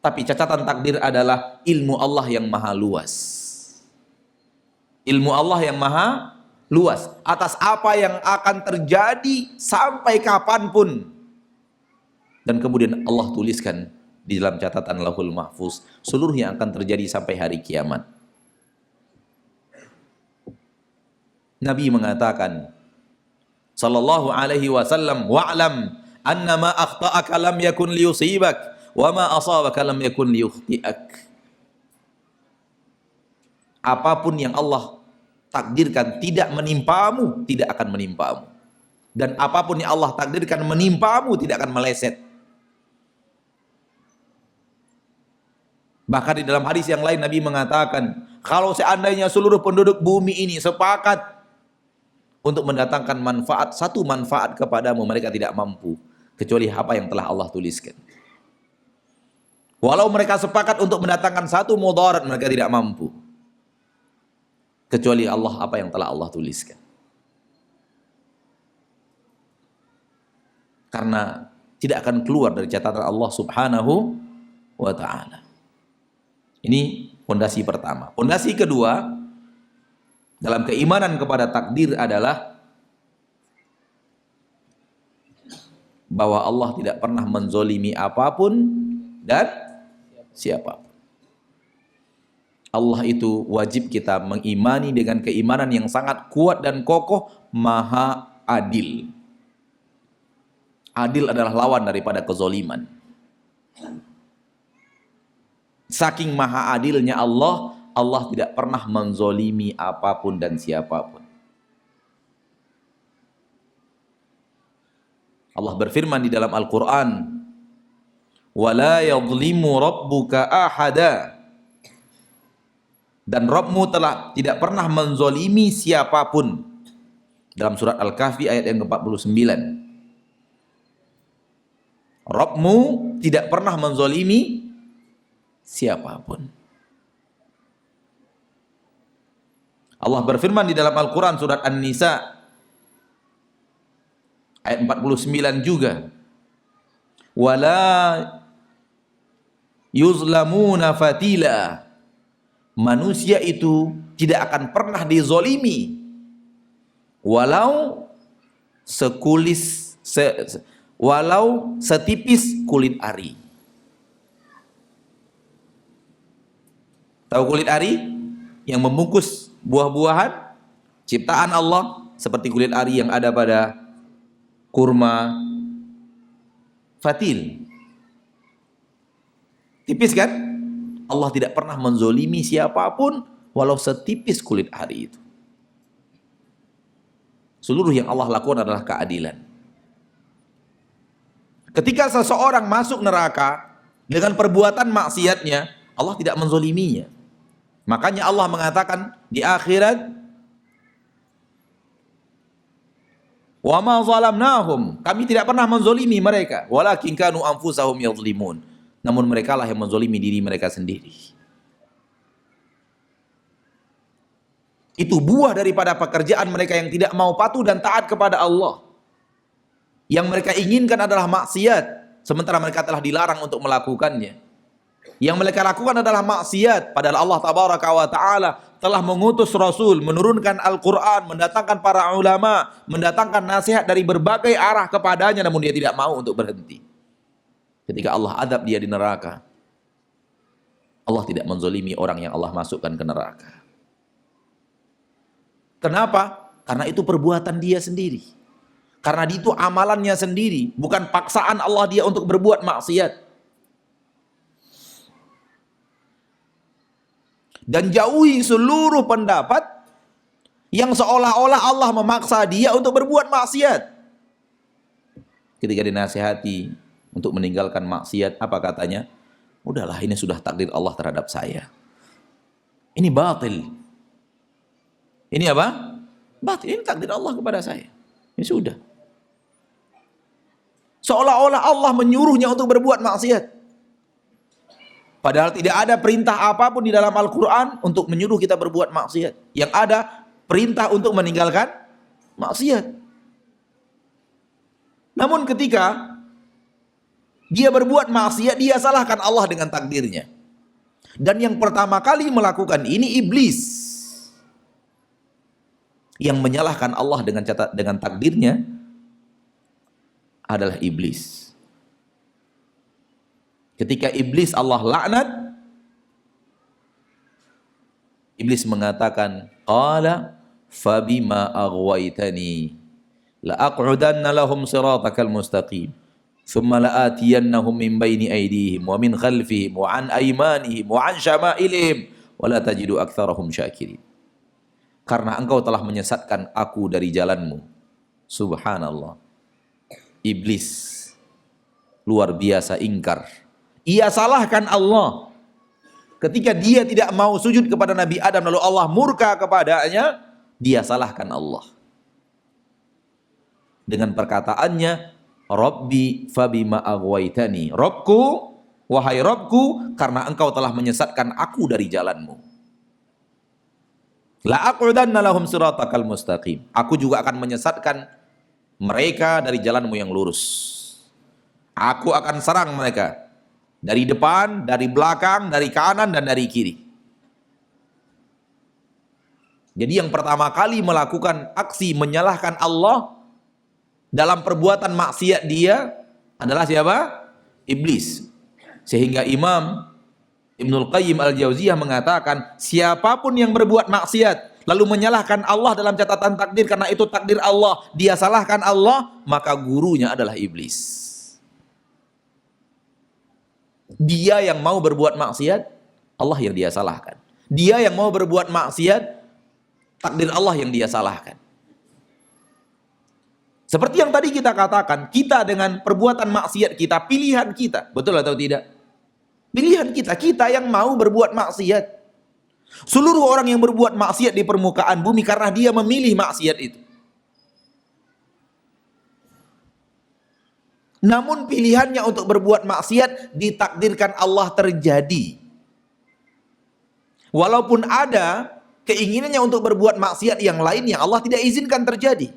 Tapi catatan takdir adalah ilmu Allah yang maha luas. Ilmu Allah yang maha luas atas apa yang akan terjadi sampai kapanpun. Dan kemudian Allah tuliskan di dalam catatan Lauhul Mahfuz seluruh yang akan terjadi sampai hari kiamat. Nabi mengatakan sallallahu alaihi wasallam, wa'lam annama akhta'aka lam yakun liyusibak wa ma asabaka lam yakun liyukhti'ak. Apapun yang Allah takdirkan tidak menimpamu, tidak akan menimpamu. Dan apapun yang Allah takdirkan menimpamu, tidak akan meleset. Bahkan di dalam hadis yang lain Nabi mengatakan, kalau seandainya seluruh penduduk bumi ini sepakat untuk mendatangkan manfaat, satu manfaat kepadamu, mereka tidak mampu kecuali apa yang telah Allah tuliskan. Walau mereka sepakat untuk mendatangkan satu mudarat, mereka tidak mampu kecuali Allah apa yang telah Allah tuliskan. Karena tidak akan keluar dari catatan Allah Subhanahu wa ta'ala. Ini pondasi pertama. Pondasi kedua dalam keimanan kepada takdir adalah bahwa Allah tidak pernah menzolimi apapun dan siapapun. Allah itu wajib kita mengimani dengan keimanan yang sangat kuat dan kokoh, maha adil. Adil adalah lawan daripada kezoliman. Saking maha adilnya Allah, Allah tidak pernah menzolimi apapun dan siapapun. Allah berfirman di dalam Al-Quran, وَلَا يَظْلِمُ رَبُّكَ أَحَدًا. Dan Rabbmu tidak pernah menzolimi siapapun. Dalam surat Al-Kahfi ayat yang ke-49. Rabbmu tidak pernah menzolimi siapapun. Allah berfirman di dalam Al-Quran surat An-Nisa ayat 49 juga, wala yuzlamuna fatila. Manusia itu tidak akan pernah dizolimi walau walau setipis kulit ari. Tahu kulit ari yang membungkus buah-buahan ciptaan Allah, seperti kulit ari yang ada pada kurma, fatil. Tipis kan? Allah tidak pernah menzolimi siapapun walau setipis kulit hari itu. Seluruh yang Allah lakukan adalah keadilan. Ketika seseorang masuk neraka dengan perbuatan maksiatnya, Allah tidak menzoliminya. Makanya Allah mengatakan di akhirat, wa ma zalamnahum, kami tidak pernah menzolimi mereka, walakin kanu anfusahum yadzlimun, namun mereka lah yang menzolimi diri mereka sendiri. Itu buah daripada pekerjaan mereka yang tidak mau patuh dan taat kepada Allah. Yang mereka inginkan adalah maksiat, sementara mereka telah dilarang untuk melakukannya. Yang mereka lakukan adalah maksiat, padahal Allah Tabaraka wa Ta'ala telah mengutus Rasul, menurunkan Al-Quran, mendatangkan para ulama, mendatangkan nasihat dari berbagai arah kepadanya, namun dia tidak mau untuk berhenti. Ketika Allah adab dia di neraka, Allah tidak menzolimi orang yang Allah masukkan ke neraka. Kenapa? Karena itu perbuatan dia sendiri. Karena itu amalannya sendiri, bukan paksaan Allah dia untuk berbuat maksiat. Dan jauhi seluruh pendapat yang seolah-olah Allah memaksa dia untuk berbuat maksiat. Ketika dinasihati untuk meninggalkan maksiat, apa katanya? Udahlah, ini sudah takdir Allah terhadap saya. Ini batil. Ini apa? Batil, ini takdir Allah kepada saya. Ini sudah. Seolah-olah Allah menyuruhnya untuk berbuat maksiat. Padahal tidak ada perintah apapun di dalam Al-Quran untuk menyuruh kita berbuat maksiat. Yang ada perintah untuk meninggalkan maksiat. Namun ketika dia berbuat maksiat, dia salahkan Allah dengan takdirnya. Dan yang pertama kali melakukan ini iblis. Yang menyalahkan Allah dengan takdirnya adalah iblis. Ketika iblis Allah laknat, iblis mengatakan, qala fabima aghwaytani la aq'udanna lahum siratakal mustaqim thumma la'atiyannahum min baini aydihim wa min khalfihim wa an aymanihim wa an syama'ilihim wa la tajidu aktsarahum syakirin. Karena engkau telah menyesatkan aku dari jalanmu. Subhanallah. Iblis luar biasa ingkar. Ia salahkan Allah. Ketika dia tidak mau sujud kepada Nabi Adam, lalu Allah murka kepadanya, dia salahkan Allah. Dengan perkataannya, Rabbi fabima aghwaytani. Robku, wahai Robku, karena engkau telah menyesatkan aku dari jalanmu. La aqudanna lahum siratakal mustaqim. Aku juga akan menyesatkan mereka dari jalanmu yang lurus. Aku akan serang mereka dari depan, dari belakang, dari kanan dan dari kiri. Jadi yang pertama kali melakukan aksi menyalahkan Allah dalam perbuatan maksiat dia adalah siapa? Iblis. Sehingga Imam Ibnul Qayyim Al-Jauziyah mengatakan, siapapun yang berbuat maksiat lalu menyalahkan Allah dalam catatan takdir karena itu takdir Allah, dia salahkan Allah, maka gurunya adalah iblis. Dia yang mau berbuat maksiat, Allah yang dia salahkan. Dia yang mau berbuat maksiat, takdir Allah yang dia salahkan. Seperti yang tadi kita katakan, kita dengan perbuatan maksiat kita, pilihan kita, betul atau tidak? Pilihan kita, kita yang mau berbuat maksiat. Seluruh orang yang berbuat maksiat di permukaan bumi karena dia memilih maksiat itu. Namun pilihannya untuk berbuat maksiat ditakdirkan Allah terjadi. Walaupun ada keinginannya untuk berbuat maksiat yang lain yang Allah tidak izinkan terjadi.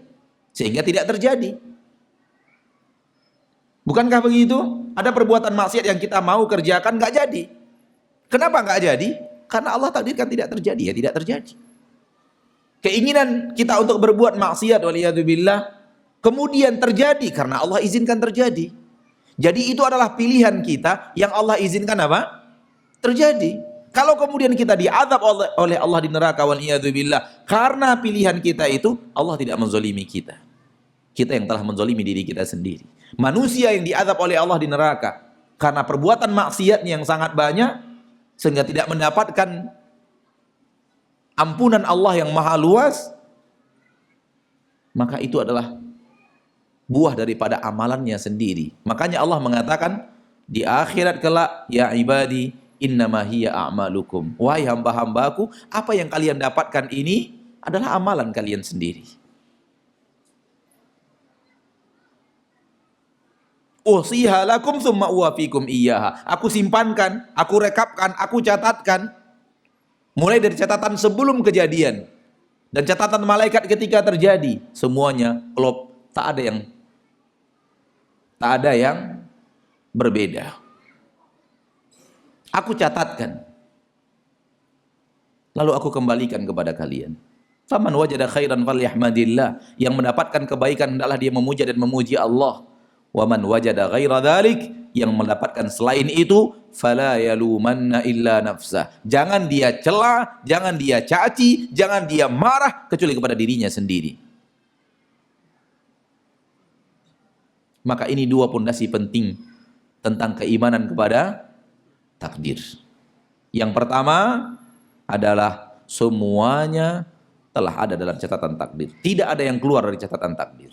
Sehingga tidak terjadi. Bukankah begitu? Ada perbuatan maksiat yang kita mau kerjakan, nggak jadi. Kenapa nggak jadi? Karena Allah takdirkan tidak terjadi, ya tidak terjadi. Keinginan kita untuk berbuat maksiat, waliyadzubillah, kemudian terjadi karena Allah izinkan terjadi. Jadi itu adalah pilihan kita yang Allah izinkan apa? Terjadi. Kalau kemudian kita diazab oleh Allah di neraka, waliyadzubillah, karena pilihan kita itu, Allah tidak menzolimi kita. Kita yang telah menzolimi diri kita sendiri. Manusia yang diazab oleh Allah di neraka karena perbuatan maksiatnya yang sangat banyak, sehingga tidak mendapatkan ampunan Allah yang maha luas, maka itu adalah buah daripada amalannya sendiri. Makanya Allah mengatakan di akhirat kelak, ya ibadi innama hiya a'malukum, wahai hamba-hambaku, apa yang kalian dapatkan ini adalah amalan kalian sendiri. Usiha lakum summa uwafikum iyyaha, aku simpankan, aku rekapkan, aku catatkan, mulai dari catatan sebelum kejadian dan catatan malaikat ketika terjadi, semuanya klop, tak ada yang berbeda. Aku catatkan, lalu aku kembalikan kepada kalian. Faman wajada khairan falyahmadillah, yang mendapatkan kebaikan hendaklah dia memuja dan memuji Allah. Wa man wajada ghaira dzalik, yang mendapatkan selain itu, fala yalumanna illa nafsah, jangan dia cela, jangan dia caci, jangan dia marah kecuali kepada dirinya sendiri. Maka ini dua pondasi penting tentang keimanan kepada takdir. Yang pertama adalah semuanya telah ada dalam catatan takdir, tidak ada yang keluar dari catatan takdir.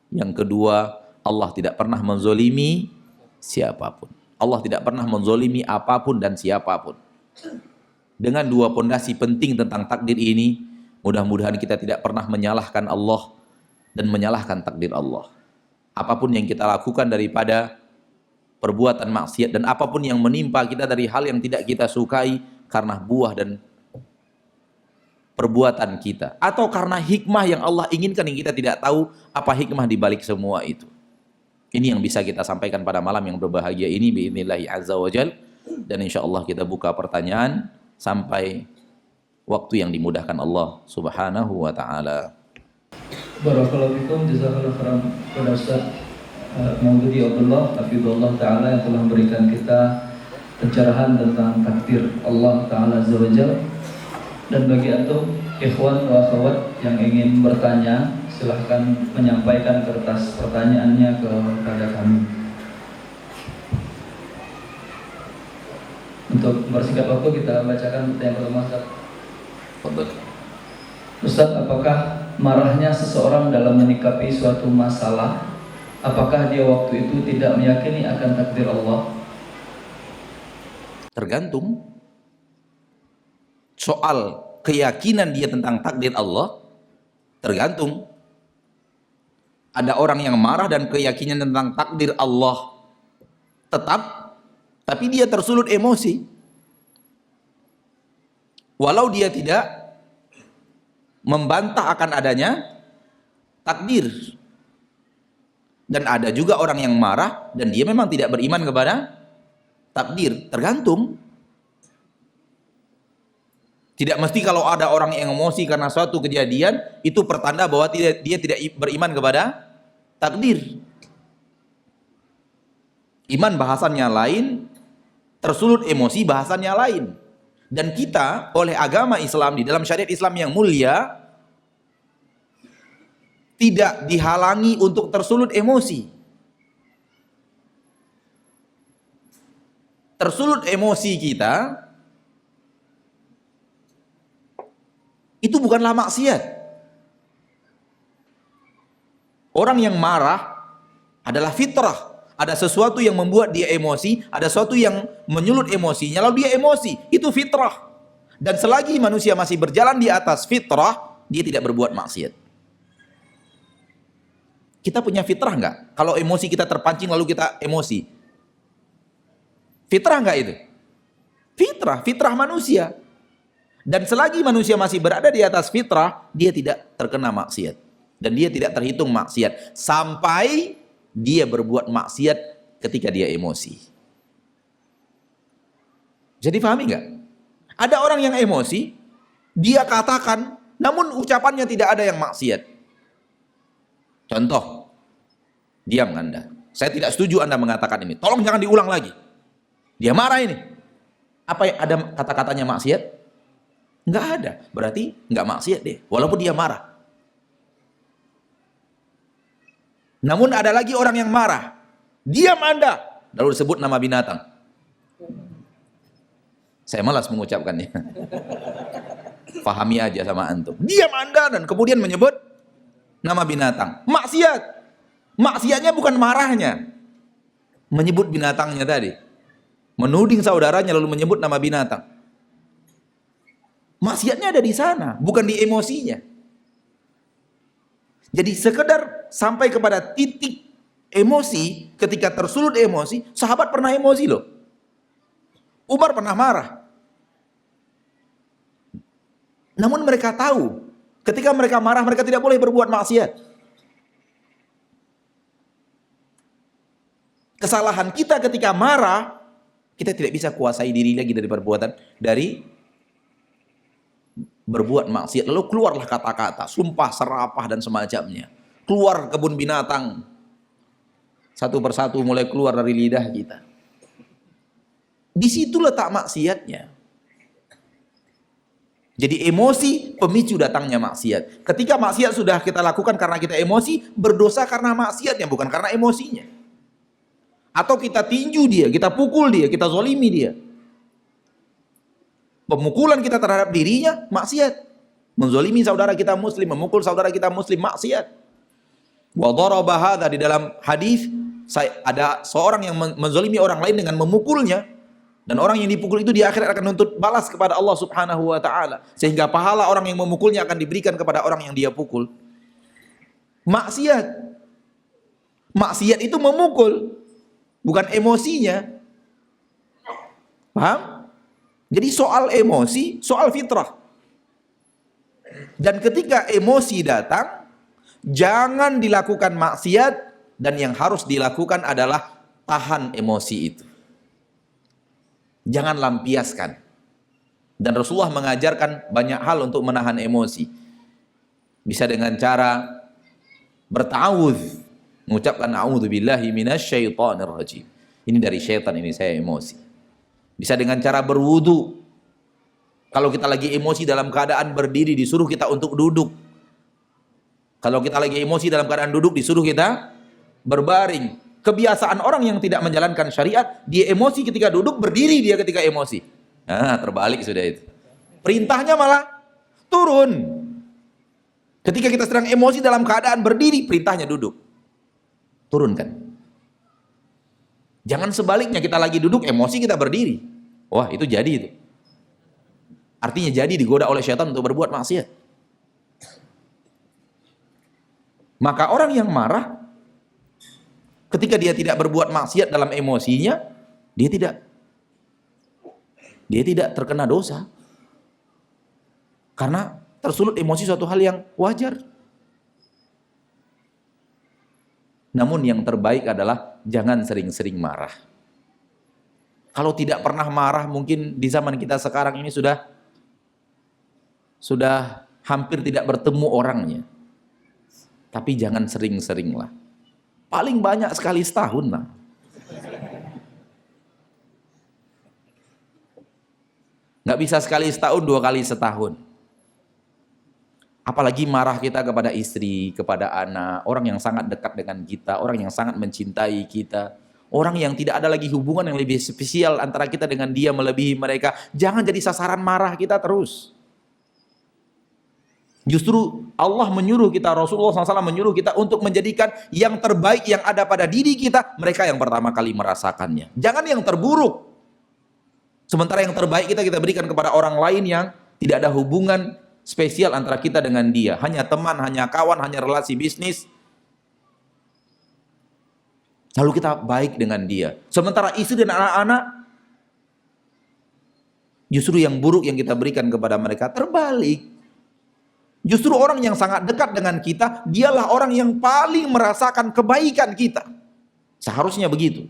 Yang kedua, Allah tidak pernah menzolimi siapapun. Allah tidak pernah menzolimi apapun dan siapapun. Dengan dua pondasi penting tentang takdir ini, mudah-mudahan kita tidak pernah menyalahkan Allah dan menyalahkan takdir Allah. Apapun yang kita lakukan daripada perbuatan maksiat dan apapun yang menimpa kita dari hal yang tidak kita sukai karena buah dan perbuatan kita, atau karena hikmah yang Allah inginkan yang kita tidak tahu apa hikmah di balik semua itu. Ini yang bisa kita sampaikan pada malam yang berbahagia ini biidznillah azza wajal, dan insyaallah kita buka pertanyaan sampai waktu yang dimudahkan Allah Subhanahu wa taala. Barakallahu fikum, jazakallahu khairan kepada Ustaz Maududi Abdullah hafizahullah taala yang telah memberikan kita pencerahan tentang takdir Allah taala azza wajal. Dan bagi antum ikhwan wa akhwat yang ingin bertanya, silahkan menyampaikan kertas pertanyaannya kepada kami. Untuk mempersingkat waktu, kita bacakan pertanyaan pertama. Ustaz, apakah marahnya seseorang dalam menyikapi suatu masalah, apakah dia waktu itu tidak meyakini akan takdir Allah? Tergantung. Soal keyakinan dia tentang takdir Allah, tergantung. Ada orang yang marah dan keyakinan tentang takdir Allah tetap, tapi dia tersulut emosi. Walau dia tidak membantah akan adanya takdir. Dan ada juga orang yang marah dan dia memang tidak beriman kepada takdir, tergantung. Tidak mesti kalau ada orang yang emosi karena suatu kejadian, itu pertanda bahwa dia tidak beriman kepada takdir. Iman bahasannya lain, tersulut emosi bahasannya lain. Dan kita oleh agama Islam, di dalam syariat Islam yang mulia, tidak dihalangi untuk tersulut emosi. Tersulut emosi kita itu bukanlah maksiat. Orang yang marah adalah fitrah. Ada sesuatu yang membuat dia emosi, ada sesuatu yang menyulut emosinya, lalu dia emosi. Itu fitrah. Dan selagi manusia masih berjalan di atas fitrah, dia tidak berbuat maksiat. Kita punya fitrah enggak? Kalau emosi kita terpancing lalu kita emosi. Fitrah enggak itu? Fitrah manusia. Dan selagi manusia masih berada di atas fitrah, dia tidak terkena maksiat. Dan dia tidak terhitung maksiat. Sampai dia berbuat maksiat ketika dia emosi. Jadi pahami nggak? Ada orang yang emosi, dia katakan, namun ucapannya tidak ada yang maksiat. Contoh, diam Anda. Saya tidak setuju Anda mengatakan ini. Tolong jangan diulang lagi. Dia marah ini. Apa ada kata-katanya maksiat? Enggak ada, berarti enggak maksiat deh, walaupun dia marah. Namun ada lagi orang yang marah, diam Anda, lalu disebut nama binatang. Saya malas mengucapkannya. Pahami aja sama antum. Diam Anda dan kemudian menyebut nama binatang. Maksiat. Maksiatnya bukan marahnya. Menyebut binatangnya tadi. Menuding saudaranya lalu menyebut nama binatang. Maksiatnya ada di sana, bukan di emosinya. Jadi sekedar sampai kepada titik emosi, ketika tersulut emosi, sahabat pernah emosi loh. Umar pernah marah. Namun mereka tahu, ketika mereka marah, mereka tidak boleh berbuat maksiat. Kesalahan kita ketika marah, kita tidak bisa kuasai diri lagi dari perbuatan, dari berbuat maksiat. Lalu keluarlah kata-kata, sumpah, serapah, dan semacamnya. Keluar kebun binatang. Satu persatu mulai keluar dari lidah kita. Di situ letak maksiatnya. Jadi emosi pemicu datangnya maksiat. Ketika maksiat sudah kita lakukan karena kita emosi, berdosa karena maksiatnya, bukan karena emosinya. Atau kita tinju dia, kita pukul dia, kita zolimi dia. Pemukulan kita terhadap dirinya, maksiat. Menzolimi saudara kita muslim, memukul saudara kita muslim, maksiat. Wa daraba hadza, di dalam hadis ada seorang yang menzolimi orang lain dengan memukulnya, dan orang yang dipukul itu di akhirat akan menuntut balas kepada Allah Subhanahu wa taala, sehingga pahala orang yang memukulnya akan diberikan kepada orang yang dia pukul. Maksiat. Maksiat itu memukul, bukan emosinya. Paham? Jadi soal emosi, soal fitrah. Dan ketika emosi datang, jangan dilakukan maksiat, dan yang harus dilakukan adalah tahan emosi itu. Jangan lampiaskan. Dan Rasulullah mengajarkan banyak hal untuk menahan emosi. Bisa dengan cara berta'awudz, mengucapkan a'udzubillahi minasyaitonir rajim. Ini dari syaitan, ini saya emosi. Bisa dengan cara berwudu. Kalau kita lagi emosi dalam keadaan berdiri, disuruh kita untuk duduk. Kalau kita lagi emosi dalam keadaan duduk, disuruh kita berbaring. Kebiasaan orang yang tidak menjalankan syariat, dia emosi ketika duduk, berdiri dia ketika emosi. Nah, terbalik sudah itu. Perintahnya malah turun. Ketika kita sedang emosi dalam keadaan berdiri, perintahnya duduk. Turunkan. Jangan sebaliknya, kita lagi duduk, emosi kita berdiri. Wah, itu jadi itu. Artinya jadi digoda oleh syaitan untuk berbuat maksiat. Maka orang yang marah, ketika dia tidak berbuat maksiat dalam emosinya, dia tidak terkena dosa. Karena tersulut emosi suatu hal yang wajar. Namun yang terbaik adalah jangan sering-sering marah. Kalau tidak pernah marah, mungkin di zaman kita sekarang ini sudah hampir tidak bertemu orangnya. Tapi jangan sering-sering lah. Paling banyak sekali setahun lah. Nggak bisa sekali setahun, 2 kali setahun. Apalagi marah kita kepada istri, kepada anak, orang yang sangat dekat dengan kita, orang yang sangat mencintai kita, orang yang tidak ada lagi hubungan yang lebih spesial antara kita dengan dia melebihi mereka. Jangan jadi sasaran marah kita terus. Justru Allah menyuruh kita, Rasulullah SAW menyuruh kita untuk menjadikan yang terbaik yang ada pada diri kita, mereka yang pertama kali merasakannya. Jangan yang terburuk. Sementara yang terbaik kita berikan kepada orang lain yang tidak ada hubungan spesial antara kita dengan dia. Hanya teman, hanya kawan, hanya relasi bisnis. Lalu kita baik dengan dia. Sementara istri dan anak-anak, justru yang buruk yang kita berikan kepada mereka terbalik. Justru orang yang sangat dekat dengan kita, dialah orang yang paling merasakan kebaikan kita. Seharusnya begitu.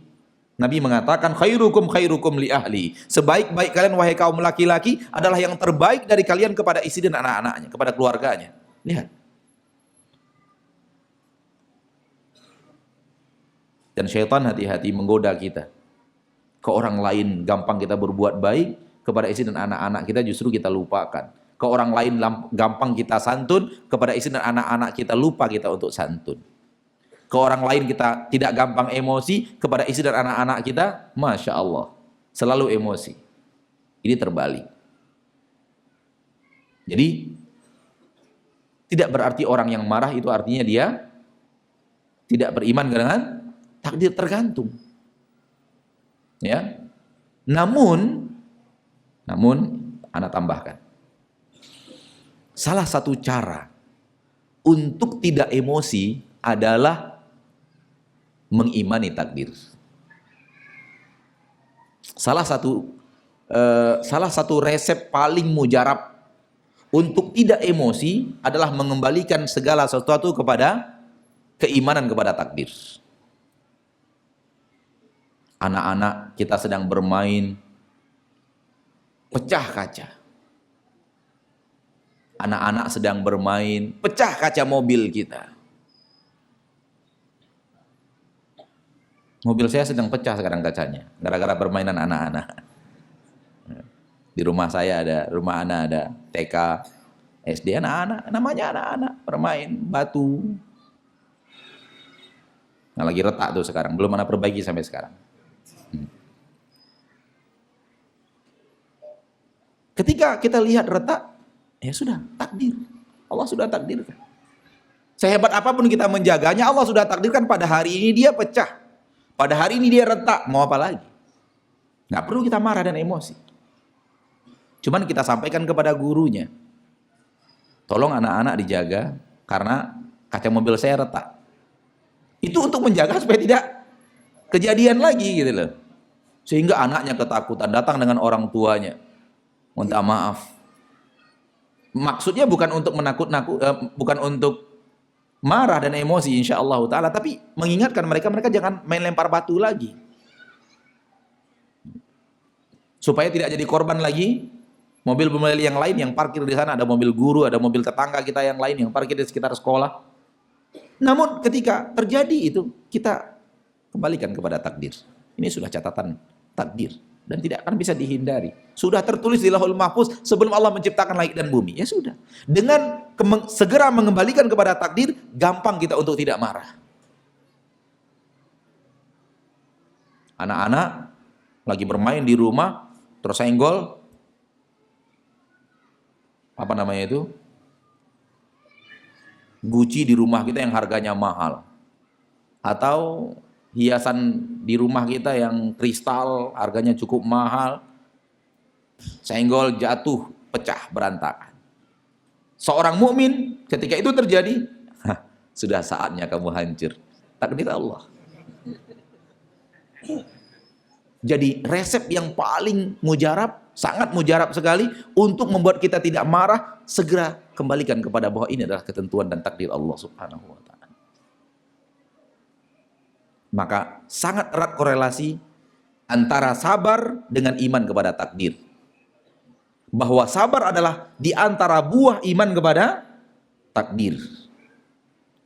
Nabi mengatakan, khairukum khairukum li ahli. Sebaik-baik kalian wahai kaum laki-laki adalah yang terbaik dari kalian kepada istri dan anak-anaknya, kepada keluarganya. Lihat. Dan syaitan hati-hati menggoda kita. Ke orang lain gampang kita berbuat baik, kepada istri dan anak-anak kita justru kita lupakan. Ke orang lain gampang kita santun, kepada istri dan anak-anak kita lupa kita untuk santun. Ke orang lain kita tidak gampang emosi, kepada istri dan anak-anak kita, Masya Allah, selalu emosi. Ini terbalik. Jadi tidak berarti orang yang marah itu artinya dia tidak beriman dengan takdir, tergantung. Ya. Namun anak tambahkan. Salah satu cara untuk tidak emosi adalah mengimani takdir. Salah satu resep paling mujarab untuk tidak emosi adalah mengembalikan segala sesuatu kepada keimanan kepada takdir. Anak-anak kita sedang bermain, pecah kaca. Anak-anak sedang bermain, pecah kaca mobil kita. Mobil saya sedang pecah sekarang kacanya, gara-gara permainan anak-anak. Di rumah saya ada, rumah anak ada, TK, SD, anak-anak, namanya anak-anak, bermain, batu. Nah, lagi retak tuh sekarang, belum anak perbaiki sampai sekarang. Ketika kita lihat retak, ya sudah, takdir. Allah sudah takdirkan. Sehebat apapun kita menjaganya, Allah sudah takdirkan pada hari ini dia pecah. Pada hari ini dia retak, mau apa lagi? Nggak perlu kita marah dan emosi. Cuman kita sampaikan kepada gurunya, tolong anak-anak dijaga karena kaca mobil saya retak. Itu untuk menjaga supaya tidak kejadian lagi gitu loh. Sehingga anaknya ketakutan, datang dengan orang tuanya, minta maaf. Maksudnya bukan untuk bukan untuk marah dan emosi insyaallah taala, tapi mengingatkan mereka jangan main lempar batu lagi. Supaya tidak jadi korban lagi mobil-mobil yang lain yang parkir di sana, ada mobil guru, ada mobil tetangga kita yang lain yang parkir di sekitar sekolah. Namun ketika terjadi itu, kita kembalikan kepada takdir. Ini sudah catatan takdir dan tidak akan bisa dihindari. Sudah tertulis di Lauhul Mahfuz sebelum Allah menciptakan langit dan bumi. Ya sudah. Dengan segera mengembalikan kepada takdir, gampang kita untuk tidak marah. Anak-anak lagi bermain di rumah, tersenggol apa namanya itu? Guci di rumah kita yang harganya mahal. Atau hiasan di rumah kita yang kristal harganya cukup mahal, senggol, jatuh, pecah, berantakan. Seorang mukmin ketika itu terjadi, sudah saatnya kamu hancur. Takdir Allah. Jadi resep yang paling mujarab, sangat mujarab sekali untuk membuat kita tidak marah, segera kembalikan kepada bahwa ini adalah ketentuan dan takdir Allah Subhanahu wa taala. Maka sangat erat korelasi antara sabar dengan iman kepada takdir. Bahwa sabar adalah di antara buah iman kepada takdir.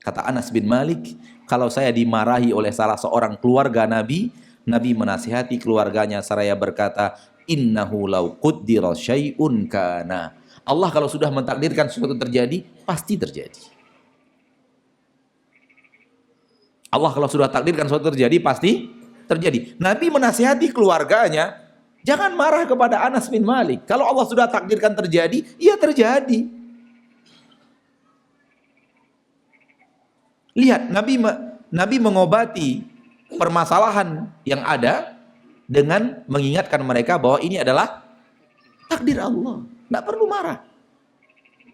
Kata Anas bin Malik, kalau saya dimarahi oleh salah seorang keluarga Nabi, Nabi menasihati keluarganya seraya berkata, innahu law qaddara syai'un kana. Allah kalau sudah mentakdirkan sesuatu terjadi, pasti terjadi. Allah kalau sudah takdirkan sesuatu terjadi, pasti terjadi. Nabi menasihati keluarganya, jangan marah kepada Anas bin Malik. Kalau Allah sudah takdirkan terjadi, ya terjadi. Lihat, Nabi mengobati permasalahan yang ada dengan mengingatkan mereka bahwa ini adalah takdir Allah. Tidak perlu marah.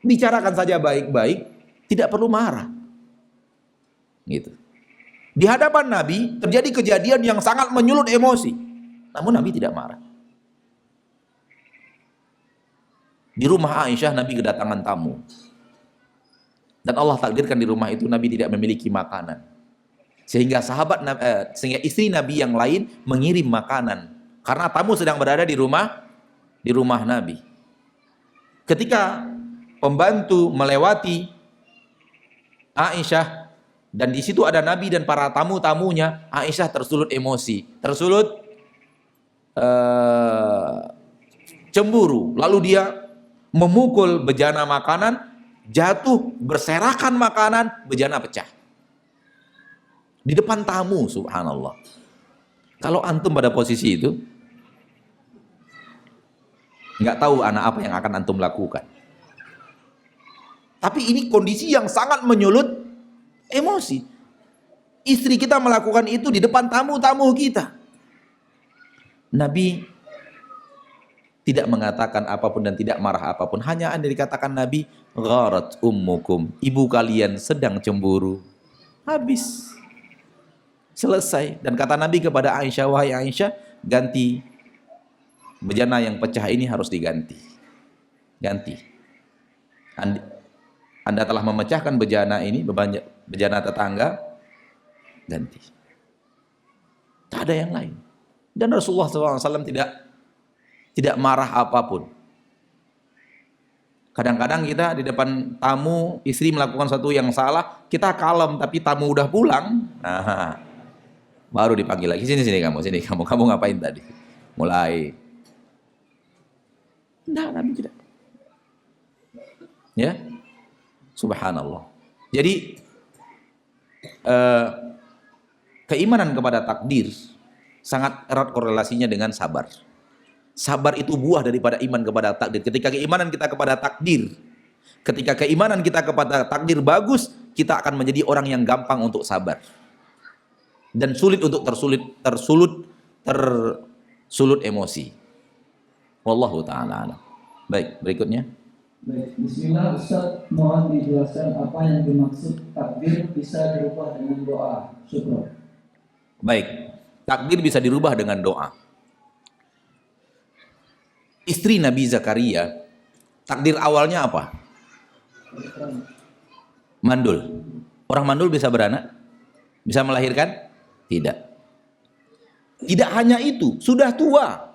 Bicarakan saja baik-baik, tidak perlu marah. Gitu. Di hadapan Nabi terjadi kejadian yang sangat menyulut emosi. Namun Nabi tidak marah. Di rumah Aisyah Nabi kedatangan tamu. Dan Allah takdirkan di rumah itu Nabi tidak memiliki makanan. Sehingga sehingga istri Nabi yang lain mengirim makanan. Karena tamu sedang berada di rumah Nabi. Ketika pembantu melewati Aisyah dan di situ ada Nabi dan para tamu-tamunya, Aisyah tersulut emosi, tersulut cemburu. Lalu dia memukul bejana makanan, jatuh berserakan makanan, bejana pecah. Di depan tamu, subhanallah. Kalau antum pada posisi itu, Nggak tahu anak apa yang akan antum lakukan. Tapi ini kondisi yang sangat menyulut emosi. Istri kita melakukan itu di depan tamu-tamu kita. Nabi tidak mengatakan apapun dan tidak marah apapun. Hanya ada dikatakan Nabi, gharat ummukum, ibu kalian sedang cemburu. Habis. Selesai. Dan kata Nabi kepada Aisyah, wahai Aisyah, ganti bejana yang pecah ini harus diganti. Ganti. Anda telah memecahkan bejana ini, bejana tetangga, ganti. Tak ada yang lain. Dan Rasulullah SAW tidak marah apapun. Kadang-kadang kita di depan tamu, istri melakukan sesuatu yang salah, kita kalem, tapi tamu udah pulang, nah, baru dipanggil lagi, sini kamu ngapain tadi? Mulai. Nah, Nabi tidak. Ya, subhanallah. Jadi keimanan kepada takdir sangat erat korelasinya dengan sabar. Sabar itu buah daripada iman kepada takdir. Ketika keimanan kita kepada takdir, ketika keimanan kita kepada takdir bagus, kita akan menjadi orang yang gampang untuk sabar dan sulit untuk tersulut emosi. Wallahu ta'ala alam. Baik, berikutnya. Baik, bismillah Ustaz, mohon dijelaskan apa yang dimaksud takdir bisa dirubah dengan doa. Syukur. Baik, takdir bisa dirubah dengan doa. Istri Nabi Zakaria, takdir awalnya apa? Mandul. Orang mandul bisa beranak? Bisa melahirkan? Tidak. Tidak hanya itu, sudah tua.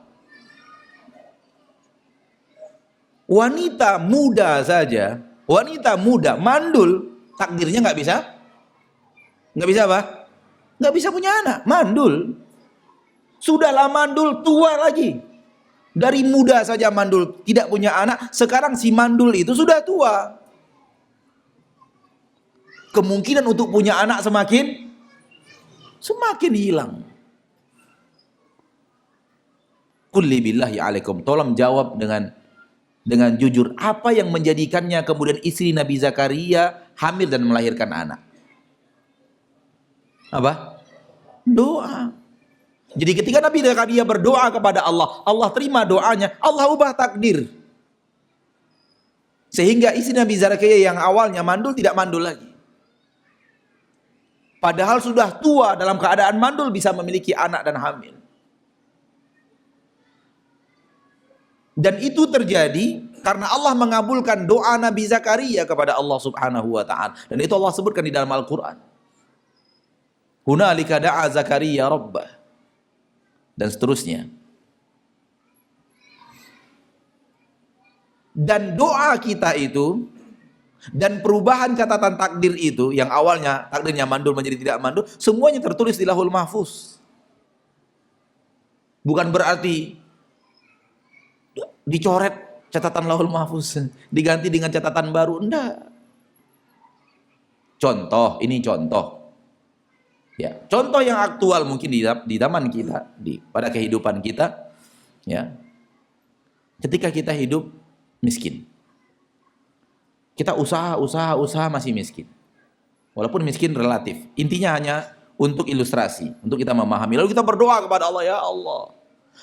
Wanita muda saja, wanita muda mandul, takdirnya nggak bisa apa? Nggak bisa punya anak, mandul. Sudahlah mandul, tua lagi. Dari muda saja mandul, tidak punya anak. Sekarang si mandul itu sudah tua. Kemungkinan untuk punya anak semakin hilang. Qulli billahi alaikum, tolong jawab dengan jujur, apa yang menjadikannya kemudian istri Nabi Zakaria hamil dan melahirkan anak? Apa? Doa. Jadi ketika Nabi Zakaria berdoa kepada Allah, Allah terima doanya, Allah ubah takdir. Sehingga istri Nabi Zakaria yang awalnya mandul tidak mandul lagi. Padahal sudah tua, dalam keadaan mandul bisa memiliki anak dan hamil. Dan itu terjadi karena Allah mengabulkan doa Nabi Zakaria kepada Allah Subhanahu wa taala. Dan itu Allah sebutkan di dalam Al-Qur'an. Hunalika da'a Zakaria rabbah. Dan seterusnya. Dan doa kita itu dan perubahan catatan takdir itu yang awalnya takdirnya mandul menjadi tidak mandul, semuanya tertulis di Lauhul Mahfuz. Bukan berarti dicoret catatan Lauhul Mahfuz, diganti dengan catatan baru, enggak. Contoh, ini contoh. Ya, contoh yang aktual mungkin di zaman kita, pada kehidupan kita, ya. Ketika kita hidup miskin. Kita usaha masih miskin. Walaupun miskin relatif. Intinya hanya untuk ilustrasi, untuk kita memahami. Lalu kita berdoa kepada Allah, ya Allah,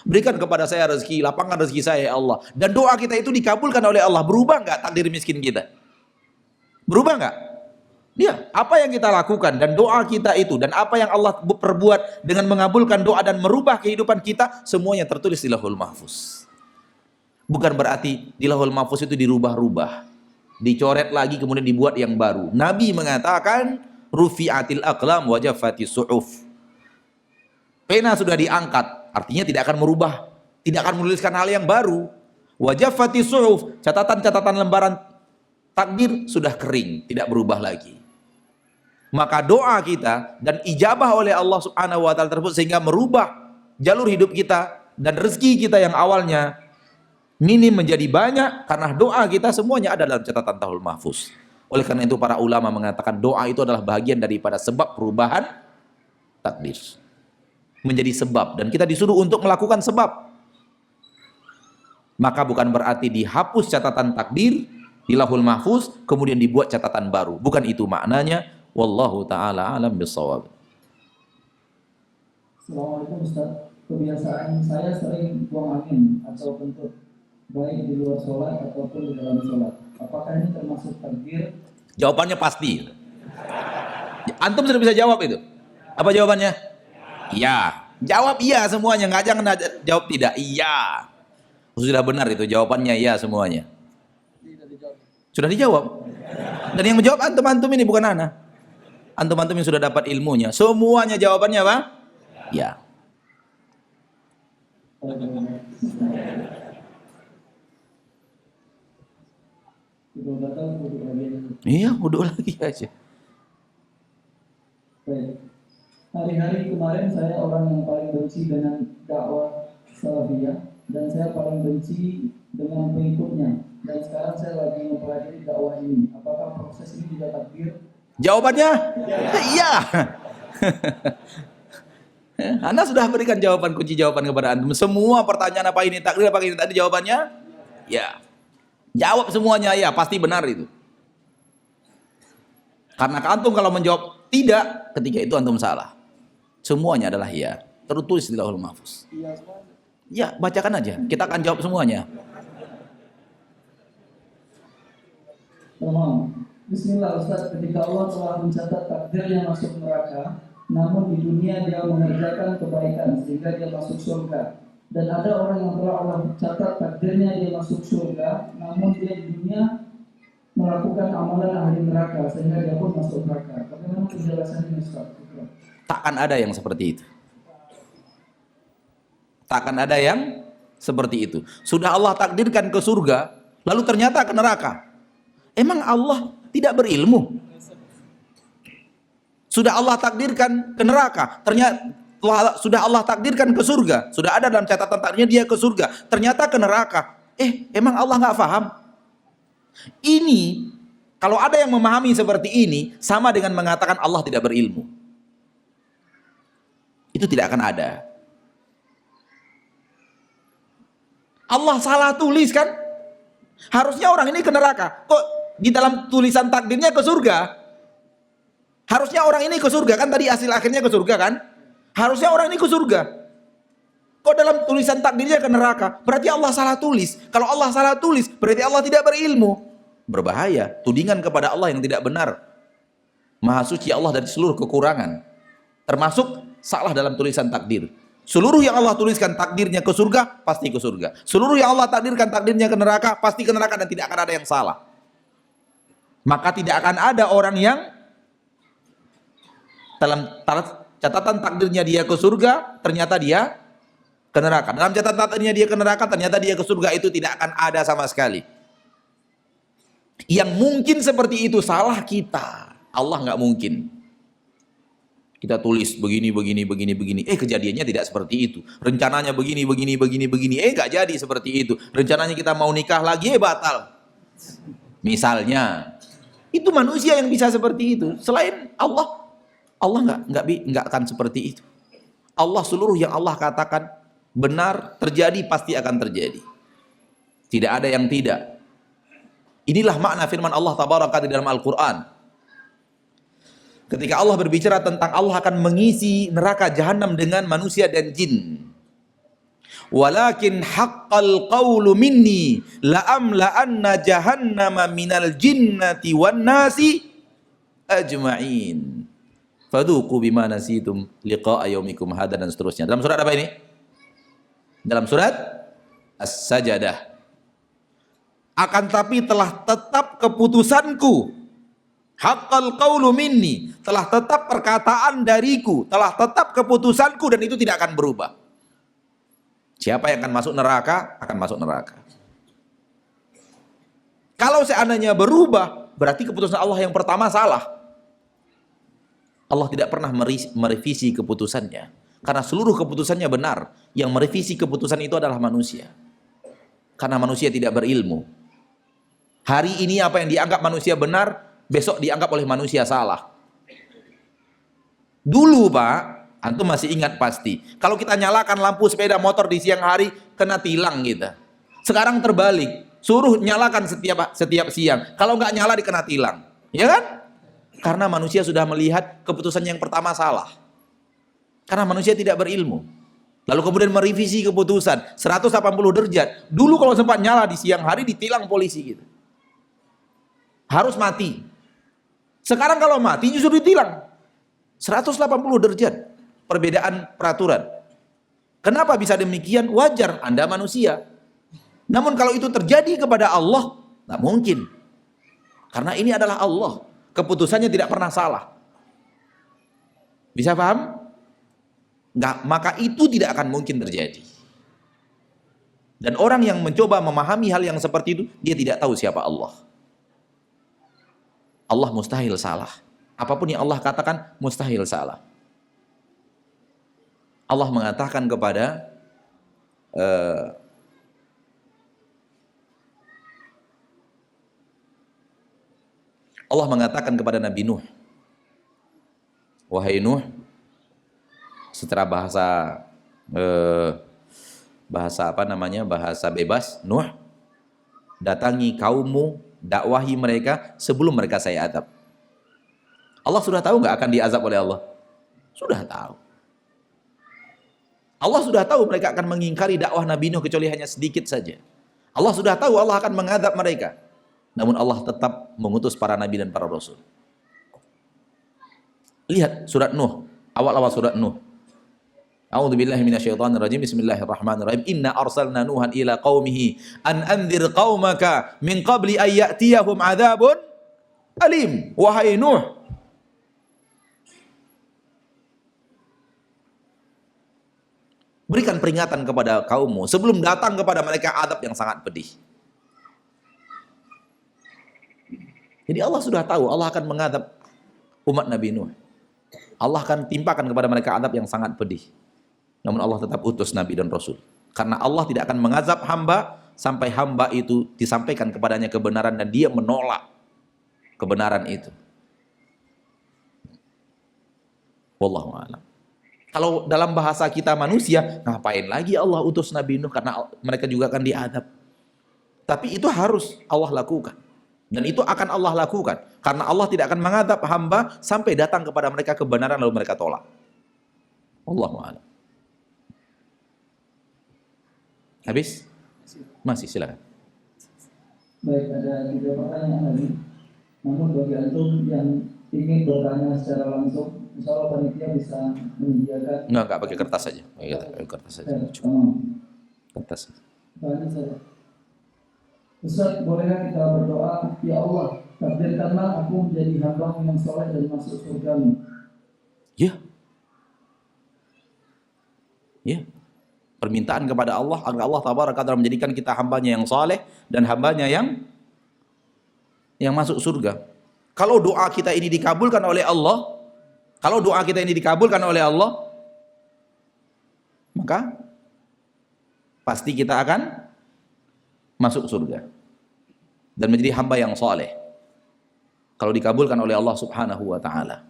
berikan kepada saya rezeki, lapangkan rezeki saya ya Allah. Dan doa kita itu dikabulkan oleh Allah. Berubah nggak takdir miskin kita? Berubah nggak? Ya, apa yang kita lakukan dan doa kita itu dan apa yang Allah perbuat dengan mengabulkan doa dan merubah kehidupan kita, semuanya tertulis di Lauhul Mahfuz. Bukan berarti di Lauhul Mahfuz itu dirubah-rubah, dicoret lagi kemudian dibuat yang baru. Nabi mengatakan rufi'atil aqlam wa jaffatis suhuf. Pena sudah diangkat, artinya tidak akan merubah, tidak akan menuliskan hal yang baru. Wa jaffatis suhuf, catatan-catatan lembaran takdir sudah kering, tidak berubah lagi. Maka doa kita dan ijabah oleh Allah Subhanahu wa taala tersebut sehingga merubah jalur hidup kita dan rezeki kita yang awalnya minim menjadi banyak karena doa kita semuanya ada dalam catatan Lauhul Mahfuz. Oleh karena itu para ulama mengatakan doa itu adalah bagian daripada sebab perubahan takdir. Menjadi sebab dan kita disuruh untuk melakukan sebab. maka bukan berarti dihapus catatan takdir di Lauhul Mahfuz kemudian dibuat catatan baru. Bukan itu maknanya. Wallahu taala alam bissawab. Assalamualaikum Ustaz. Kebiasaan saya sering buang angin atau kentut, baik di luar sholat ataupun di dalam sholat. Apakah ini termasuk takdir? Jawabannya pasti. Antum sudah bisa jawab itu? Apa jawabannya? Iya. Jawab iya semuanya, nggak jangan jawab tidak. Iya. Sudah benar itu jawabannya iya semuanya. Sudah dijawab. Dan yang menjawab antum-antum ini bukan ana. Antum-antum yang sudah dapat ilmunya. Semuanya jawabannya apa? Ya. Iya, wudhu lagi aja. Baik. Hari-hari kemarin saya orang yang paling benci dengan dakwah salafiyah dan saya paling benci dengan pengikutnya. Dan sekarang saya lagi mempelajari dakwah ini. Apakah proses ini juga takdir? Jawabannya? Iya. Anda sudah berikan jawaban, kunci jawaban kepada antum. Semua pertanyaan apa ini takdir, apa ini tadi jawabannya? Ya. Jawab semuanya ya, pasti benar itu. Karena antum kalau menjawab tidak, ketika itu antum salah. Semuanya adalah ya. Tertulis di Lauhul Mahfuz. Ya, bacakan aja. Kita akan jawab semuanya. Bismillah Ustaz, ketika Allah telah mencatat takdirnya masuk neraka, namun di dunia dia mengerjakan kebaikan sehingga dia masuk surga. Dan ada orang yang telah Allah catat takdirnya dia masuk surga, namun dia di dunia melakukan amalan ahli neraka sehingga dia pun masuk neraka. Bagaimana penjelasannya Ustaz? Takkan ada yang seperti itu. Takkan ada yang seperti itu. Sudah Allah takdirkan ke surga, lalu ternyata ke neraka. Emang Allah tidak berilmu? Sudah Allah takdirkan ke neraka, ternyata sudah Allah takdirkan ke surga, sudah ada dalam catatan takdirnya dia ke surga, ternyata ke neraka. Emang Allah nggak paham? Ini, kalau ada yang memahami seperti ini, sama dengan mengatakan Allah tidak berilmu. Itu tidak akan ada. Allah salah tulis kan? Harusnya orang ini ke neraka. Kok di dalam tulisan takdirnya ke surga? Harusnya orang ini ke surga kan? Tadi hasil akhirnya ke surga kan? Harusnya orang ini ke surga. Kok dalam tulisan takdirnya ke neraka? Berarti Allah salah tulis. Kalau Allah salah tulis, berarti Allah tidak berilmu. Berbahaya. Tudingan kepada Allah yang tidak benar. Maha suci Allah dari seluruh kekurangan. Termasuk salah dalam tulisan takdir. Seluruh yang Allah tuliskan takdirnya ke surga, pasti ke surga. Seluruh yang Allah takdirkan takdirnya ke neraka, pasti ke neraka dan tidak akan ada yang salah. Maka tidak akan ada orang yang dalam catatan takdirnya dia ke surga, ternyata dia ke neraka. Dalam catatan takdirnya dia ke neraka, ternyata dia ke surga, itu tidak akan ada sama sekali. Yang mungkin seperti itu salah kita. Allah nggak mungkin. Kita tulis begini, kejadiannya tidak seperti itu. Rencananya begini, nggak jadi seperti itu. Rencananya kita mau nikah lagi, batal. Misalnya, itu manusia yang bisa seperti itu. Selain Allah nggak akan seperti itu. Allah, seluruh yang Allah katakan benar terjadi, pasti akan terjadi. Tidak ada yang tidak. Inilah makna firman Allah tabaraka di dalam Al-Quran. Ketika Allah berbicara tentang Allah akan mengisi neraka jahanam dengan manusia dan jin. Walakin haqqal qawlu minni la'amla'anna jahannama minal jinnati wan nasi ajma'in. Fadhuqu bima nasitum liqa'a yaumikum hadha, dan seterusnya. Dalam surat apa ini? Dalam surat As-Sajdah. Akan tapi telah tetap keputusanku, haqqal qawlu minni, telah tetap perkataan dariku, telah tetap keputusanku, dan itu tidak akan berubah. Siapa yang akan masuk neraka, akan masuk neraka. Kalau seandainya berubah, berarti keputusan Allah yang pertama salah. Allah tidak pernah merevisi keputusannya, karena seluruh keputusannya benar. Yang merevisi keputusan itu adalah manusia, karena manusia tidak berilmu. Hari ini apa yang dianggap manusia benar, besok dianggap oleh manusia salah. Dulu Pak, antum masih ingat pasti, kalau kita nyalakan lampu sepeda motor di siang hari, kena tilang kita. Sekarang terbalik, suruh nyalakan setiap siang. Kalau nggak nyala dikena tilang, ya kan? Karena manusia sudah melihat keputusan yang pertama salah. Karena manusia tidak berilmu. Lalu kemudian merevisi keputusan 180 derajat. Dulu kalau sempat nyala di siang hari ditilang polisi gitu. Harus mati. Sekarang kalau mati justru ditilang 180 derajat. Perbedaan peraturan. Kenapa bisa demikian? Wajar, Anda manusia. Namun kalau itu terjadi kepada Allah, nggak mungkin. Karena ini adalah Allah. Keputusannya tidak pernah salah. Bisa paham? Nggak, maka itu tidak akan mungkin terjadi. Dan orang yang mencoba memahami hal yang seperti itu, dia tidak tahu siapa Allah. Allah mustahil salah. Apapun yang Allah katakan, mustahil salah. Allah mengatakan kepada Allah mengatakan kepada Nabi Nuh, wahai Nuh, secara bahasa bebas, Nuh, datangi kaummu, dakwahi mereka sebelum mereka saya azab. Allah sudah tahu nggak akan diazab oleh Allah? Sudah tahu. Allah sudah tahu mereka akan mengingkari dakwah Nabi Nuh kecuali hanya sedikit saja. Allah sudah tahu Allah akan mengadab mereka. Namun Allah tetap mengutus para nabi dan para rasul. Lihat surat Nuh, awal-awal surat Nuh. A'udzubillahi minasyaitonirrajim. Bismillahirrahmanirrahim. Inna arsalna Nuhan ila qaumihi an anzir qaumaka min qabli an ya'tiyahum adzabun alim. Wahai Nuh, berikan peringatan kepada kaummu sebelum datang kepada mereka adab yang sangat pedih. Jadi Allah sudah tahu Allah akan mengadab umat Nabi Nuh. Allah akan timpakan kepada mereka adab yang sangat pedih. Namun Allah tetap utus Nabi dan Rasul. Karena Allah tidak akan mengazab hamba sampai hamba itu disampaikan kepadanya kebenaran dan dia menolak kebenaran itu. Wallahu a'lam. Kalau dalam bahasa kita manusia, ngapain lagi Allah utus Nabi Nuh? Karena mereka juga akan diadab. Tapi itu harus Allah lakukan. Dan itu akan Allah lakukan. Karena Allah tidak akan mengadab hamba sampai datang kepada mereka kebenaran lalu mereka tolak. Wallahu a'lam. Habis? Masih, silakan. Baik, ada 3 pertanyaan lagi. Namun bagi antum yang ingin bertanya secara langsung, insya Allah panitia bisa menyediakan. Enggak pakai kertas saja. Pakai kertas saja. Kertas. Tanya saya. Ustaz, bolehkah kita berdoa, ya Allah, takdirkanlah aku menjadi hamba-Mu yang soleh dan masuk surga-Mu. Ya. Ya. Permintaan kepada Allah agar Allah tabaraka ta'ala menjadikan kita hambanya yang saleh dan hambanya yang masuk surga. Kalau doa kita ini dikabulkan oleh Allah, maka pasti kita akan masuk surga dan menjadi hamba yang saleh. Kalau dikabulkan oleh Allah Subhanahu wa taala.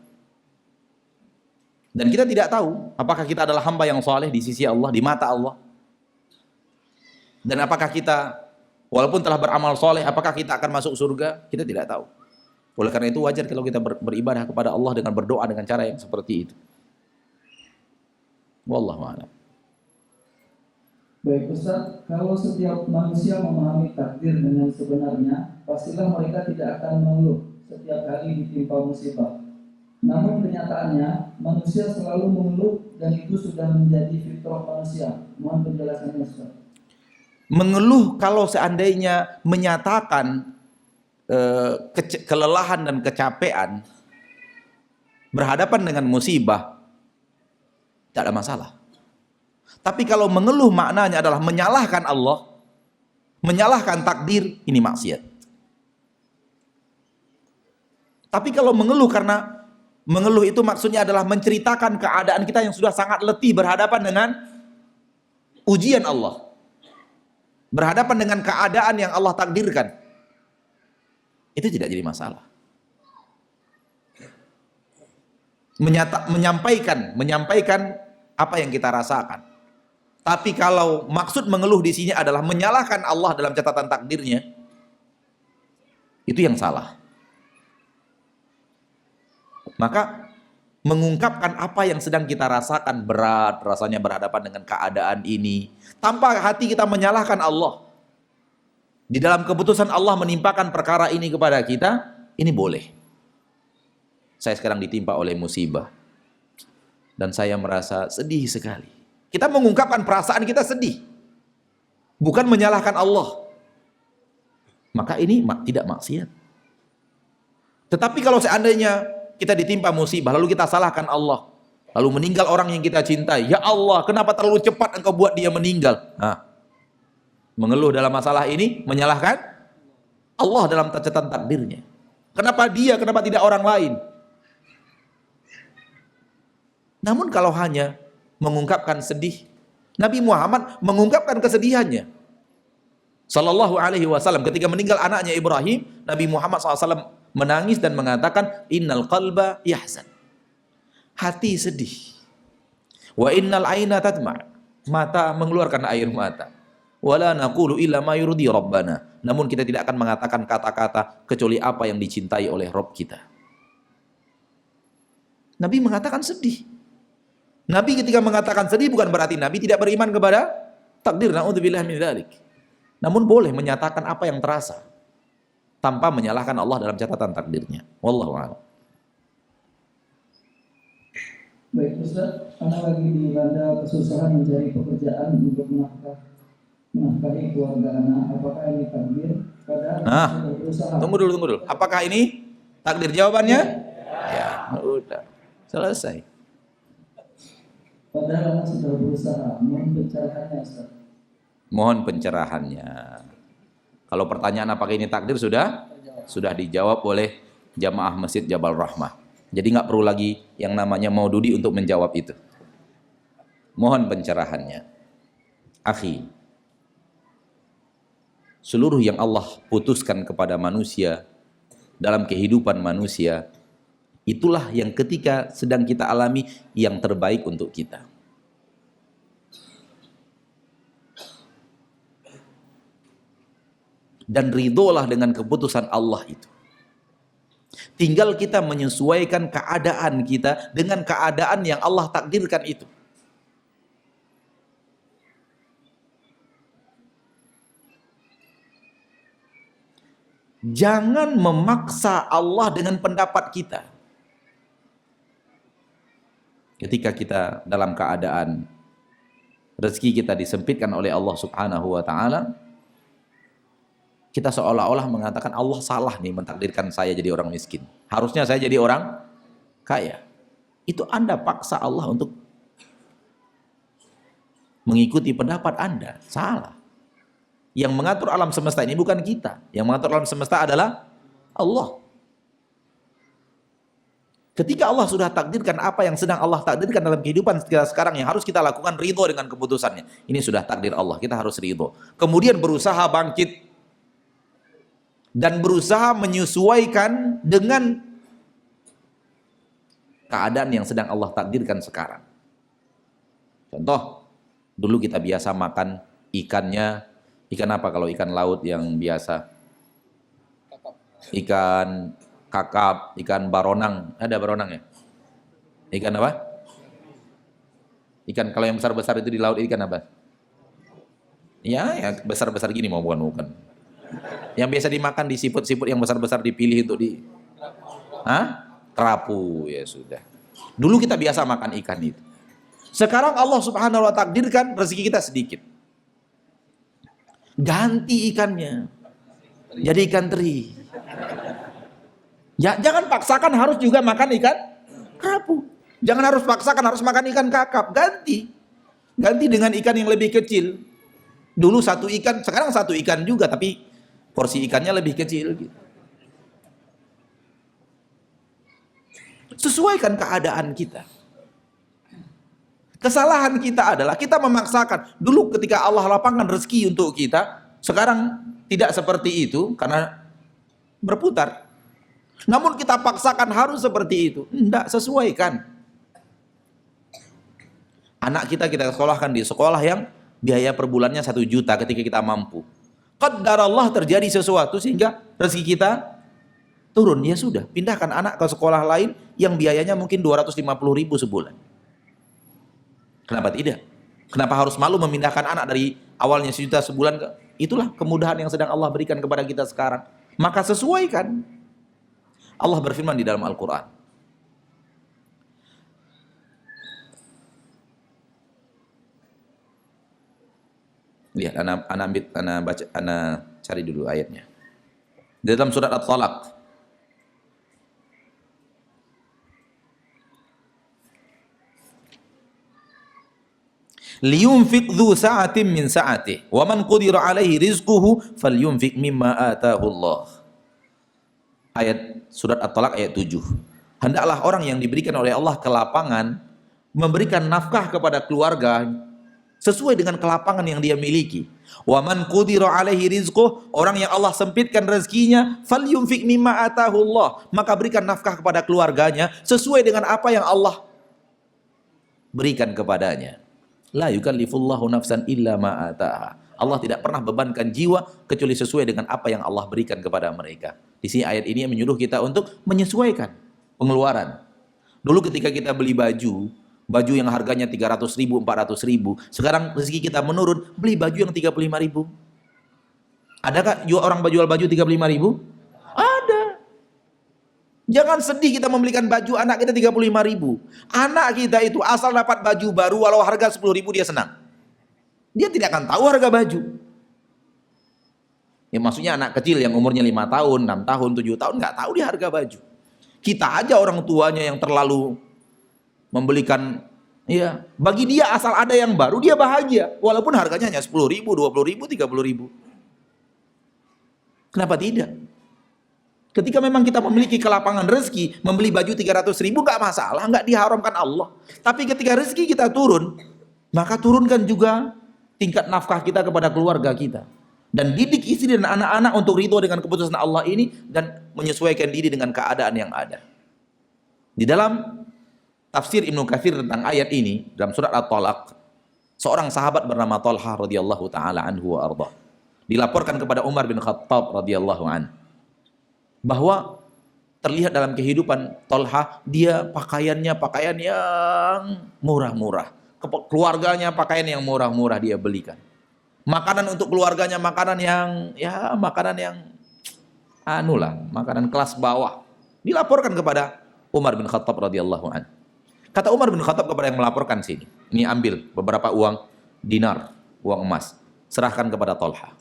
Dan kita tidak tahu apakah kita adalah hamba yang saleh di sisi Allah, di mata Allah. Dan apakah kita walaupun telah beramal saleh, apakah kita akan masuk surga? Kita tidak tahu. Oleh karena itu wajar kalau kita beribadah kepada Allah dengan berdoa dengan cara yang seperti itu. Wallahu a'lam. Baik Ustaz, kalau setiap manusia memahami takdir dengan sebenarnya, pastilah mereka tidak akan mengeluh setiap kali ditimpa musibah. Namun kenyataannya, manusia selalu mengeluh dan itu sudah menjadi fitrah manusia. Mohon penjelasannya Ustaz. Mengeluh kalau seandainya menyatakan kelelahan dan kecapean berhadapan dengan musibah, tidak ada masalah. Tapi kalau mengeluh maknanya adalah menyalahkan Allah, menyalahkan takdir, ini maksiat. Tapi kalau mengeluh karena mengeluh itu maksudnya adalah menceritakan keadaan kita yang sudah sangat letih berhadapan dengan ujian Allah. Berhadapan dengan keadaan yang Allah takdirkan. Itu tidak jadi masalah. Menyampaikan apa yang kita rasakan. Tapi kalau maksud mengeluh di sini adalah menyalahkan Allah dalam catatan takdirnya, itu yang salah. Maka mengungkapkan apa yang sedang kita rasakan berat, rasanya berhadapan dengan keadaan ini, tanpa hati kita menyalahkan Allah. Di dalam keputusan Allah menimpakan perkara ini kepada kita, ini boleh. Saya sekarang ditimpa oleh musibah dan saya merasa sedih sekali. Kita mengungkapkan perasaan kita sedih, bukan menyalahkan Allah. Maka ini tidak maksiat. Tetapi kalau seandainya kita ditimpa musibah, lalu kita salahkan Allah, lalu meninggal orang yang kita cintai, ya Allah, kenapa terlalu cepat Engkau buat dia meninggal? Nah, mengeluh dalam masalah ini, menyalahkan Allah dalam catatan takdirnya. Kenapa dia, kenapa tidak orang lain? Namun kalau hanya mengungkapkan sedih, Nabi Muhammad mengungkapkan kesedihannya. Sallallahu alaihi wasallam ketika meninggal anaknya Ibrahim, Nabi Muhammad SAW menangis dan mengatakan, innal qalba yahzan. Hati sedih. Wa innal aina tadma'. Mata mengeluarkan air mata. Wala naqulu illa ma yurdi rabbana. Namun kita tidak akan mengatakan kata-kata kecuali apa yang dicintai oleh Rabb kita. Nabi mengatakan sedih. Nabi ketika mengatakan sedih bukan berarti Nabi tidak beriman kepada takdir, naudzubillah min dzalik. Namun boleh menyatakan apa yang terasa tanpa menyalahkan Allah dalam catatan takdirnya. Wallahu a'lam. Baik Ustaz, anak lagi dilanda kesusahan mencari pekerjaan untuk menafkahi keluarga anak. Apakah ini takdir? Padahal sudah berusaha. Tunggu dulu. Apakah ini takdir? Jawabannya? Ya, udah. Selesai. Padahal anak sudah berusaha. Mohon pencerahannya Ustaz. Mohon pencerahannya. Kalau pertanyaan apakah ini takdir sudah dijawab oleh jamaah Masjid Jabal Rahmah. Jadi nggak perlu lagi yang namanya Maududi untuk menjawab itu. Mohon pencerahannya. Akhi, seluruh yang Allah putuskan kepada manusia dalam kehidupan manusia, itulah yang ketika sedang kita alami yang terbaik untuk kita. Dan ridholah dengan keputusan Allah itu. Tinggal kita menyesuaikan keadaan kita dengan keadaan yang Allah takdirkan itu. Jangan memaksa Allah dengan pendapat kita. Ketika kita dalam keadaan rezeki kita disempitkan oleh Allah Subhanahu wa taala, kita seolah-olah mengatakan Allah salah nih mentakdirkan saya jadi orang miskin. Harusnya saya jadi orang kaya. Itu Anda paksa Allah untuk mengikuti pendapat Anda. Salah. Yang mengatur alam semesta ini bukan kita. Yang mengatur alam semesta adalah Allah. Ketika Allah sudah takdirkan apa yang sedang Allah takdirkan dalam kehidupan kita sekarang, yang harus kita lakukan ridho dengan keputusannya. Ini sudah takdir Allah, kita harus ridho. Kemudian berusaha bangkit dan berusaha menyesuaikan dengan keadaan yang sedang Allah takdirkan sekarang. Contoh, dulu kita biasa makan ikannya, ikan apa kalau ikan laut yang biasa? Ikan kakap, ikan baronang, ada baronang ya? Ikan apa? Ikan kalau yang besar-besar itu di laut ikan apa? Ya, yang besar-besar gini mau bukan. Yang biasa dimakan di siput-siput yang besar-besar dipilih untuk di kerapu, ya sudah. Dulu kita biasa makan ikan itu. Sekarang Allah Subhanahu wa ta'ala takdirkan rezeki kita sedikit. Ganti ikannya. Jadi ikan teri. Ya, jangan paksakan harus juga makan ikan kerapu. Jangan harus paksakan harus makan ikan kakap. Ganti. Ganti dengan ikan yang lebih kecil. Dulu satu ikan, sekarang satu ikan juga, tapi porsi ikannya lebih kecil gitu. Sesuaikan keadaan kita. Kesalahan kita adalah kita memaksakan. Dulu ketika Allah lapangkan rezeki untuk kita, sekarang tidak seperti itu karena berputar. Namun kita paksakan harus seperti itu. Tidak, sesuaikan. Anak kita sekolahkan di sekolah yang biaya per bulannya 1 juta ketika kita mampu. Qadarallah terjadi sesuatu sehingga rezeki kita turun, ya sudah, pindahkan anak ke sekolah lain yang biayanya mungkin 250.000 sebulan. Kenapa tidak? Kenapa harus malu memindahkan anak dari awalnya 1 juta sebulan ke? Itulah kemudahan yang sedang Allah berikan kepada kita sekarang. Maka sesuaikan. Allah berfirman di dalam Al-Quran. Lihat, ana cari dulu ayatnya. Di dalam surat At-Talaq. Liyunfiq dzu sa'atin min sa'atihi wa man qudira 'alaihi rizquhu falyunfiq mimma ataahu Allah. Ayat surat At-Talaq ayat 7. Hendaklah orang yang diberikan oleh Allah kelapangan memberikan nafkah kepada keluarga sesuai dengan kelapangan yang dia miliki. Wa man qudira 'alaihi rizquhu, orang yang Allah sempitkan rezekinya, falyunfiq mimma ataahu Allah, maka berikan nafkah kepada keluarganya sesuai dengan apa yang Allah berikan kepadanya. La yukallifullahu nafsan illa ma ataaha. Allah tidak pernah bebankan jiwa kecuali sesuai dengan apa yang Allah berikan kepada mereka. Di sini ayat ini menyuruh kita untuk menyesuaikan pengeluaran. Dulu ketika kita beli baju yang harganya 300.000, 400.000, sekarang rezeki kita menurun, beli baju yang 35.000. Adakah orang jual baju 35.000? Ada. Jangan sedih kita membelikan baju anak kita 35.000. Anak kita itu asal dapat baju baru walau harga 10.000 dia senang. Dia tidak akan tahu harga baju. Ya maksudnya anak kecil yang umurnya 5 tahun, 6 tahun, 7 tahun nggak tahu dia harga baju. Kita aja orang tuanya yang terlalu membelikan, ya bagi dia asal ada yang baru dia bahagia walaupun harganya hanya 10.000, 20.000, 30.000. Kenapa tidak? Ketika memang kita memiliki kelapangan rezeki, membeli baju 300.000 nggak masalah, nggak diharamkan Allah. Tapi ketika rezeki kita turun, maka turunkan juga tingkat nafkah kita kepada keluarga kita. Dan didik istri dan anak-anak untuk ridho dengan keputusan Allah ini dan menyesuaikan diri dengan keadaan yang ada. Di dalam tafsir Ibnu Katsir tentang ayat ini, dalam surat At-Talaq, seorang sahabat bernama Talha radhiyallahu taala anhu wa ardhah dilaporkan kepada Umar bin Khattab radhiyallahu anhu bahwa terlihat dalam kehidupan Talha, dia pakaiannya pakaian yang murah-murah, keluarganya pakaian yang murah-murah dia belikan, makanan untuk keluarganya makanan yang makanan kelas bawah. Dilaporkan kepada Umar bin Khattab radhiyallahu anhu. Kata Umar bin Khattab kepada yang melaporkan sini, ini ambil beberapa uang dinar, uang emas, serahkan kepada Talha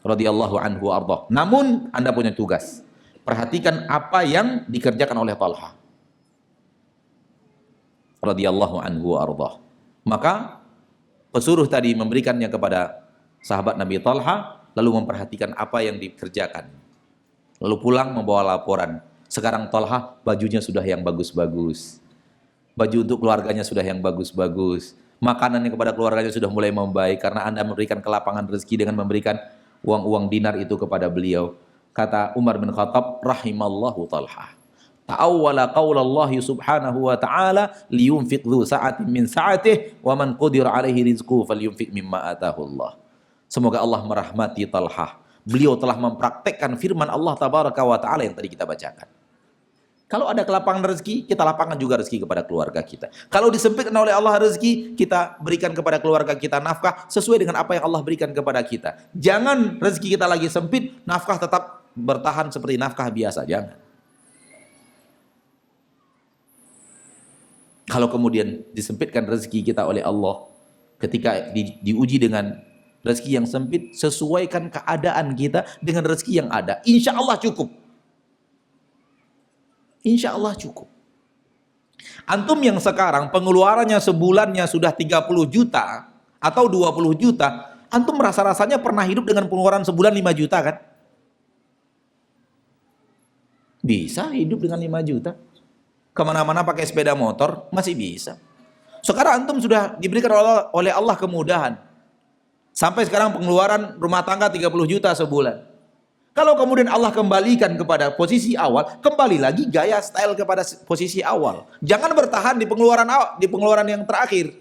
radhiyallahu anhu ardhah. Namun Anda punya tugas. Perhatikan apa yang dikerjakan oleh Talha radhiyallahu anhu ardhah. Maka pesuruh tadi memberikannya kepada sahabat Nabi Talha, lalu memperhatikan apa yang dikerjakan. Lalu pulang membawa laporan. Sekarang Talha bajunya sudah yang bagus-bagus. Baju untuk keluarganya sudah yang bagus-bagus. Makanannya kepada keluarganya sudah mulai membaik karena Anda memberikan kelapangan rezeki dengan memberikan uang-uang dinar itu kepada beliau. Kata Umar bin Khattab, rahimallahu Talha. Ta'awwala qaulallahi subhanahu wa ta'ala liyunfiq dzu sa'atin min sa'atihi wa man qudira 'alaihi rizquhu falyunfiq mimma ataahu Allah. Semoga Allah merahmati Talha. Beliau telah mempraktekkan firman Allah tabaraka wa ta'ala yang tadi kita bacakan. Kalau ada kelapangan rezeki, kita lapangkan juga rezeki kepada keluarga kita. Kalau disempitkan oleh Allah rezeki, kita berikan kepada keluarga kita nafkah sesuai dengan apa yang Allah berikan kepada kita. Jangan rezeki kita lagi sempit, nafkah tetap bertahan seperti nafkah biasa. Jangan. Kalau kemudian disempitkan rezeki kita oleh Allah, ketika diuji dengan rezeki yang sempit, sesuaikan keadaan kita dengan rezeki yang ada. Insya Allah cukup. Insya Allah cukup. Antum yang sekarang pengeluarannya sebulannya sudah 30 juta atau 20 juta, antum rasa-rasanya pernah hidup dengan pengeluaran sebulan 5 juta kan? Bisa hidup dengan 5 juta. Kemana-mana pakai sepeda motor, masih bisa. Sekarang antum sudah diberikan oleh Allah kemudahan. Sampai sekarang pengeluaran rumah tangga 30 juta sebulan. Kalau kemudian Allah kembalikan kepada posisi awal, kembali lagi gaya style kepada posisi awal. Jangan bertahan di pengeluaran yang terakhir.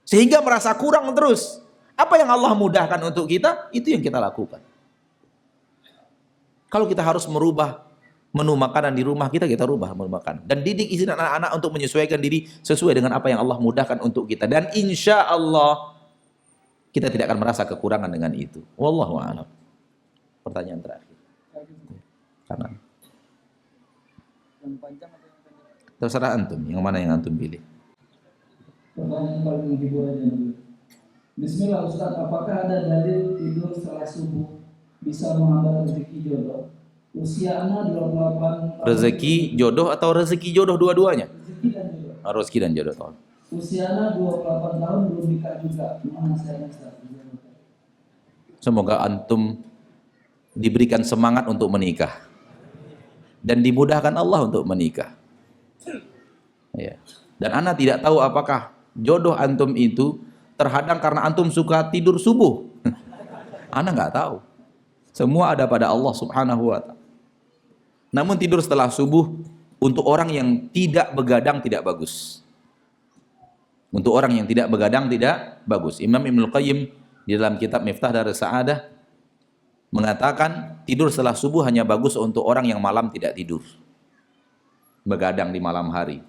Sehingga merasa kurang terus. Apa yang Allah mudahkan untuk kita, itu yang kita lakukan. Kalau kita harus merubah menu makanan di rumah kita rubah menu makanan. Dan didik istri dan anak-anak untuk menyesuaikan diri sesuai dengan apa yang Allah mudahkan untuk kita. Dan insya Allah kita tidak akan merasa kekurangan dengan itu. Wallahu a'lam. Pertanyaan terakhir. Kanan. Yang panjang atau yang pendek? Terserah antum, yang mana yang antum pilih. Pertanyaan paling menghibur aja dulu. Bismillah Ustaz, apakah ada dalil tidur setelah subuh bisa menghambat rezeki jodoh? Usia anak 28 tahun. Rezeki jodoh atau rezeki jodoh dua-duanya? Rezeki dan jodoh. Rezeki dan jodoh. Usia anak 28 tahun belum nikah juga. Gimana nasihatnya Ustaz? Semoga antum diberikan semangat untuk menikah dan dimudahkan Allah untuk menikah. Ya. Dan ana tidak tahu apakah jodoh antum itu terhadang karena antum suka tidur subuh. Ana nggak tahu. Semua ada pada Allah Subhanahu wa ta'ala. Namun tidur setelah subuh untuk orang yang tidak begadang tidak bagus. Untuk orang yang tidak begadang tidak bagus. Imam Ibnul Qayyim di dalam kitab Miftah Darus Sa'adah mengatakan tidur setelah subuh hanya bagus untuk orang yang malam tidak tidur. Begadang di malam hari.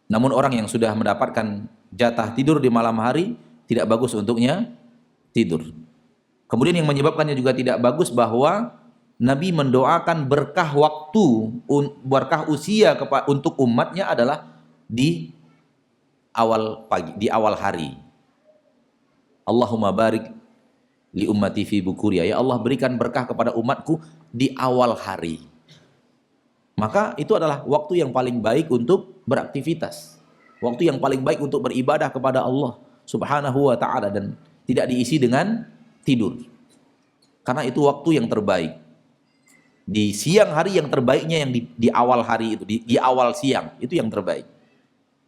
Namun orang yang sudah mendapatkan jatah tidur di malam hari tidak bagus untuknya tidur. Kemudian yang menyebabkannya juga tidak bagus bahwa Nabi mendoakan berkah waktu, berkah usia untuk umatnya adalah di awal pagi, di awal hari. Allahumma barik li ummati fi bukuriya. Ya Allah, berikan berkah kepada umatku di awal hari. Maka itu adalah waktu yang paling baik untuk beraktivitas. Waktu yang paling baik untuk beribadah kepada Allah Subhanahu wa ta'ala dan tidak diisi dengan tidur. Karena itu waktu yang terbaik. Di siang hari yang terbaiknya yang di awal hari itu, di awal siang, itu yang terbaik.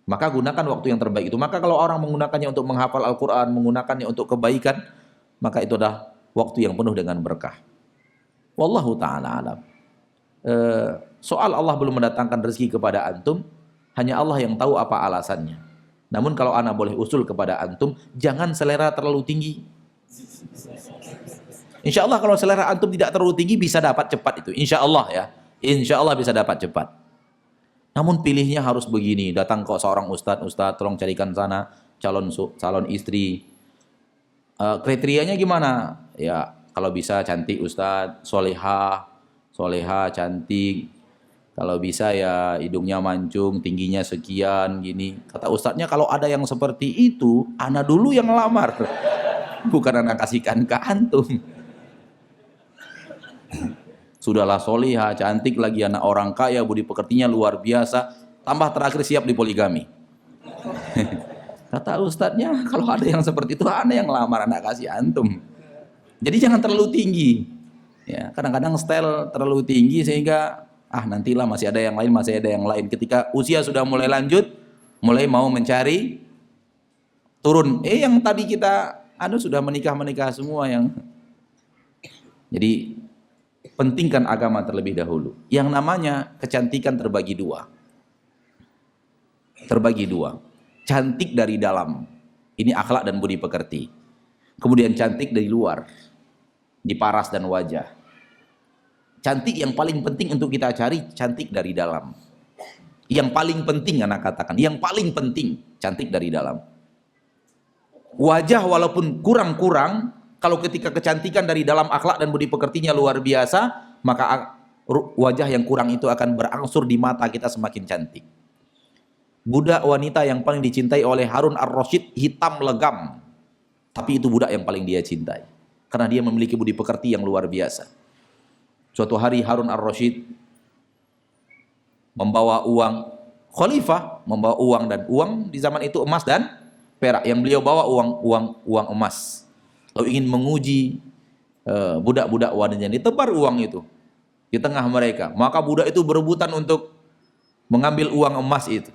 Maka gunakan waktu yang terbaik itu. Maka kalau orang menggunakannya untuk menghafal Al-Quran, menggunakannya untuk kebaikan, maka itu adalah waktu yang penuh dengan berkah. Wallahu ta'ala alam. Soal Allah belum mendatangkan rezeki kepada antum, hanya Allah yang tahu apa alasannya. Namun kalau ana boleh usul kepada antum, jangan selera terlalu tinggi. Insya Allah kalau selera antum tidak terlalu tinggi bisa dapat cepat itu. Insya Allah ya. Insya Allah bisa dapat cepat. Namun pilihnya harus begini, datang ke seorang ustadz, tolong carikan sana calon istri. Kriterianya gimana? Ya kalau bisa cantik ustadz, soleha, cantik. Kalau bisa ya hidungnya mancung, tingginya sekian, gini. Kata ustadznya kalau ada yang seperti itu, ana dulu yang lamar. Bukan ana kasihkan ke antum. Sudahlah soleha, cantik lagi, anak orang kaya, budi pekertinya luar biasa, tambah terakhir siap dipoligami. Kata ustadznya, kalau ada yang seperti itu, ana yang lamar, anak kasih antum. Jadi jangan terlalu tinggi. Ya, kadang-kadang style terlalu tinggi sehingga nantilah masih ada yang lain. Ketika usia sudah mulai lanjut, mulai mau mencari turun. Yang tadi kita sudah menikah semua yang. Jadi pentingkan agama terlebih dahulu. Yang namanya kecantikan terbagi dua. Cantik dari dalam. Ini akhlak dan budi pekerti. Kemudian cantik dari luar. Di paras dan wajah. Cantik yang paling penting untuk kita cari, cantik dari dalam. Yang paling penting anak katakan, yang paling penting cantik dari dalam. Wajah walaupun kurang-kurang, kalau ketika kecantikan dari dalam akhlak dan budi pekertinya luar biasa, maka wajah yang kurang itu akan berangsur di mata kita semakin cantik. Budak wanita yang paling dicintai oleh Harun ar-Rasyid hitam legam. Tapi itu budak yang paling dia cintai. Karena dia memiliki budi pekerti yang luar biasa. Suatu hari Harun ar-Rasyid membawa uang, khalifah membawa uang, dan uang di zaman itu emas dan perak. Yang beliau bawa uang emas. Lalu ingin menguji budak-budak wanita, ditebar uang itu di tengah mereka. Maka budak itu berebutan untuk mengambil uang emas itu.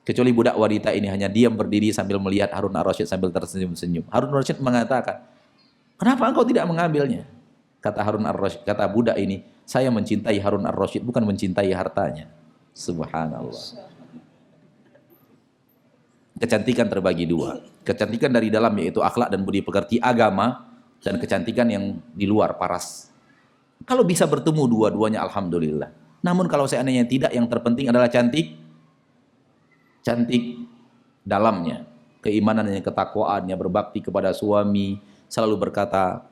Kecuali budak wanita ini hanya diam berdiri sambil melihat Harun ar-Rasyid sambil tersenyum-senyum. Harun ar-Rasyid mengatakan, kenapa engkau tidak mengambilnya? Kata Harun ar-Rasyid, kata budak ini, saya mencintai Harun ar-Rasyid bukan mencintai hartanya. Subhanallah. Kecantikan terbagi dua. Kecantikan dari dalam yaitu akhlak dan budi pekerti, agama, dan kecantikan yang di luar, paras. Kalau bisa bertemu dua-duanya alhamdulillah. Namun kalau seandainya tidak, yang terpenting adalah cantik dalamnya, keimanannya, ketakwaannya, berbakti kepada suami, selalu berkata,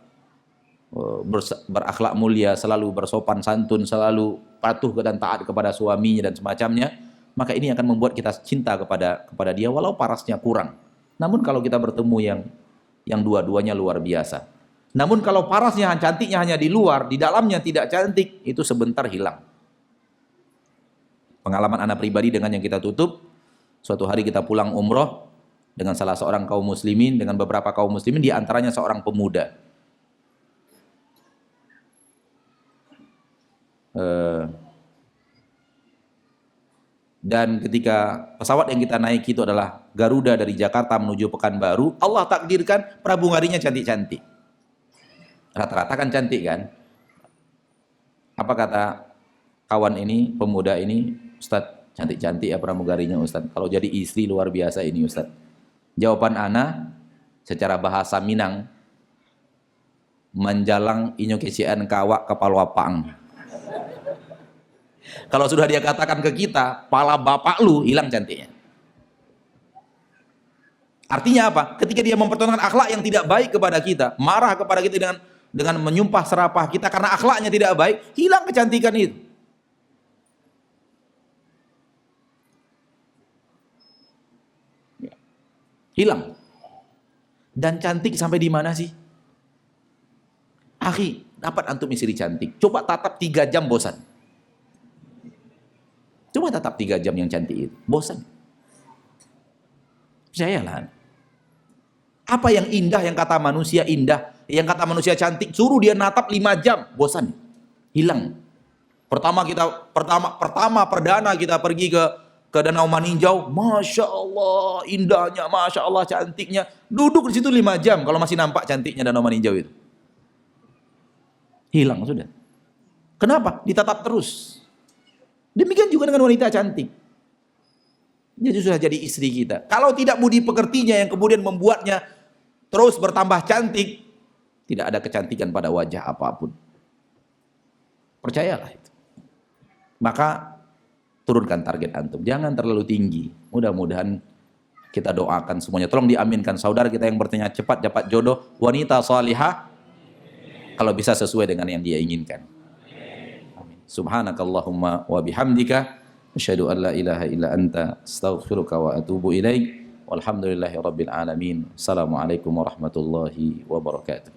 berakhlak mulia, selalu bersopan santun, selalu patuh dan taat kepada suaminya dan semacamnya, maka ini akan membuat kita cinta kepada dia walau parasnya kurang. Namun kalau kita bertemu yang dua-duanya luar biasa. Namun kalau parasnya, cantiknya hanya di luar, di dalamnya tidak cantik, itu sebentar hilang. Pengalaman anak pribadi dengan yang kita tutup, suatu hari kita pulang umroh dengan salah seorang kaum muslimin, dengan beberapa kaum muslimin, di antaranya seorang pemuda. Dan ketika pesawat yang kita naiki itu adalah Garuda dari Jakarta menuju Pekanbaru, Allah takdirkan pramugarinya cantik-cantik. Rata-rata kan cantik kan? Apa kata kawan ini, pemuda ini, Ustadz, cantik-cantik ya pramugarinya Ustadz. Kalau jadi istri luar biasa ini Ustadz. Jawaban ana secara bahasa Minang, menjalang inyo kecian kawak kepala wapang. Kalau sudah dia katakan ke kita, pala bapak lu hilang cantiknya. Artinya apa? Ketika dia mempertontonkan akhlak yang tidak baik kepada kita, marah kepada kita dengan menyumpah serapah kita karena akhlaknya tidak baik, hilang kecantikan itu. Hilang. Dan cantik sampai di mana sih? Akhi, dapat antum istri cantik, coba tatap 3 jam bosan. Coba tatap 3 jam yang cantik itu, bosan. Percayalah. Apa yang indah, yang kata manusia indah, yang kata manusia cantik, suruh dia natap 5 jam, bosan. Hilang. Pertama perdana kita pergi ke Danau Maninjau, Masya Allah indahnya, Masya Allah cantiknya. Duduk di situ 5 jam kalau masih nampak cantiknya Danau Maninjau itu. Hilang sudah. Kenapa? Ditatap terus. Demikian juga dengan wanita cantik. Dia sudah jadi istri kita. Kalau tidak budi pekertinya yang kemudian membuatnya terus bertambah cantik, tidak ada kecantikan pada wajah apapun. Percayalah itu. Maka turunkan target antum, jangan terlalu tinggi. Mudah-mudahan kita doakan semuanya. Tolong diaminkan saudara kita yang bertanya cepat dapat jodoh, wanita salihah, kalau bisa sesuai dengan yang dia inginkan. Amin. Subhanakallahumma wa bihamdika asyhadu an la ilaha illa anta astaghfiruka wa atubu ilaik. Walhamdulillahi rabbil alamin. Assalamualaikum warahmatullahi wabarakatuh.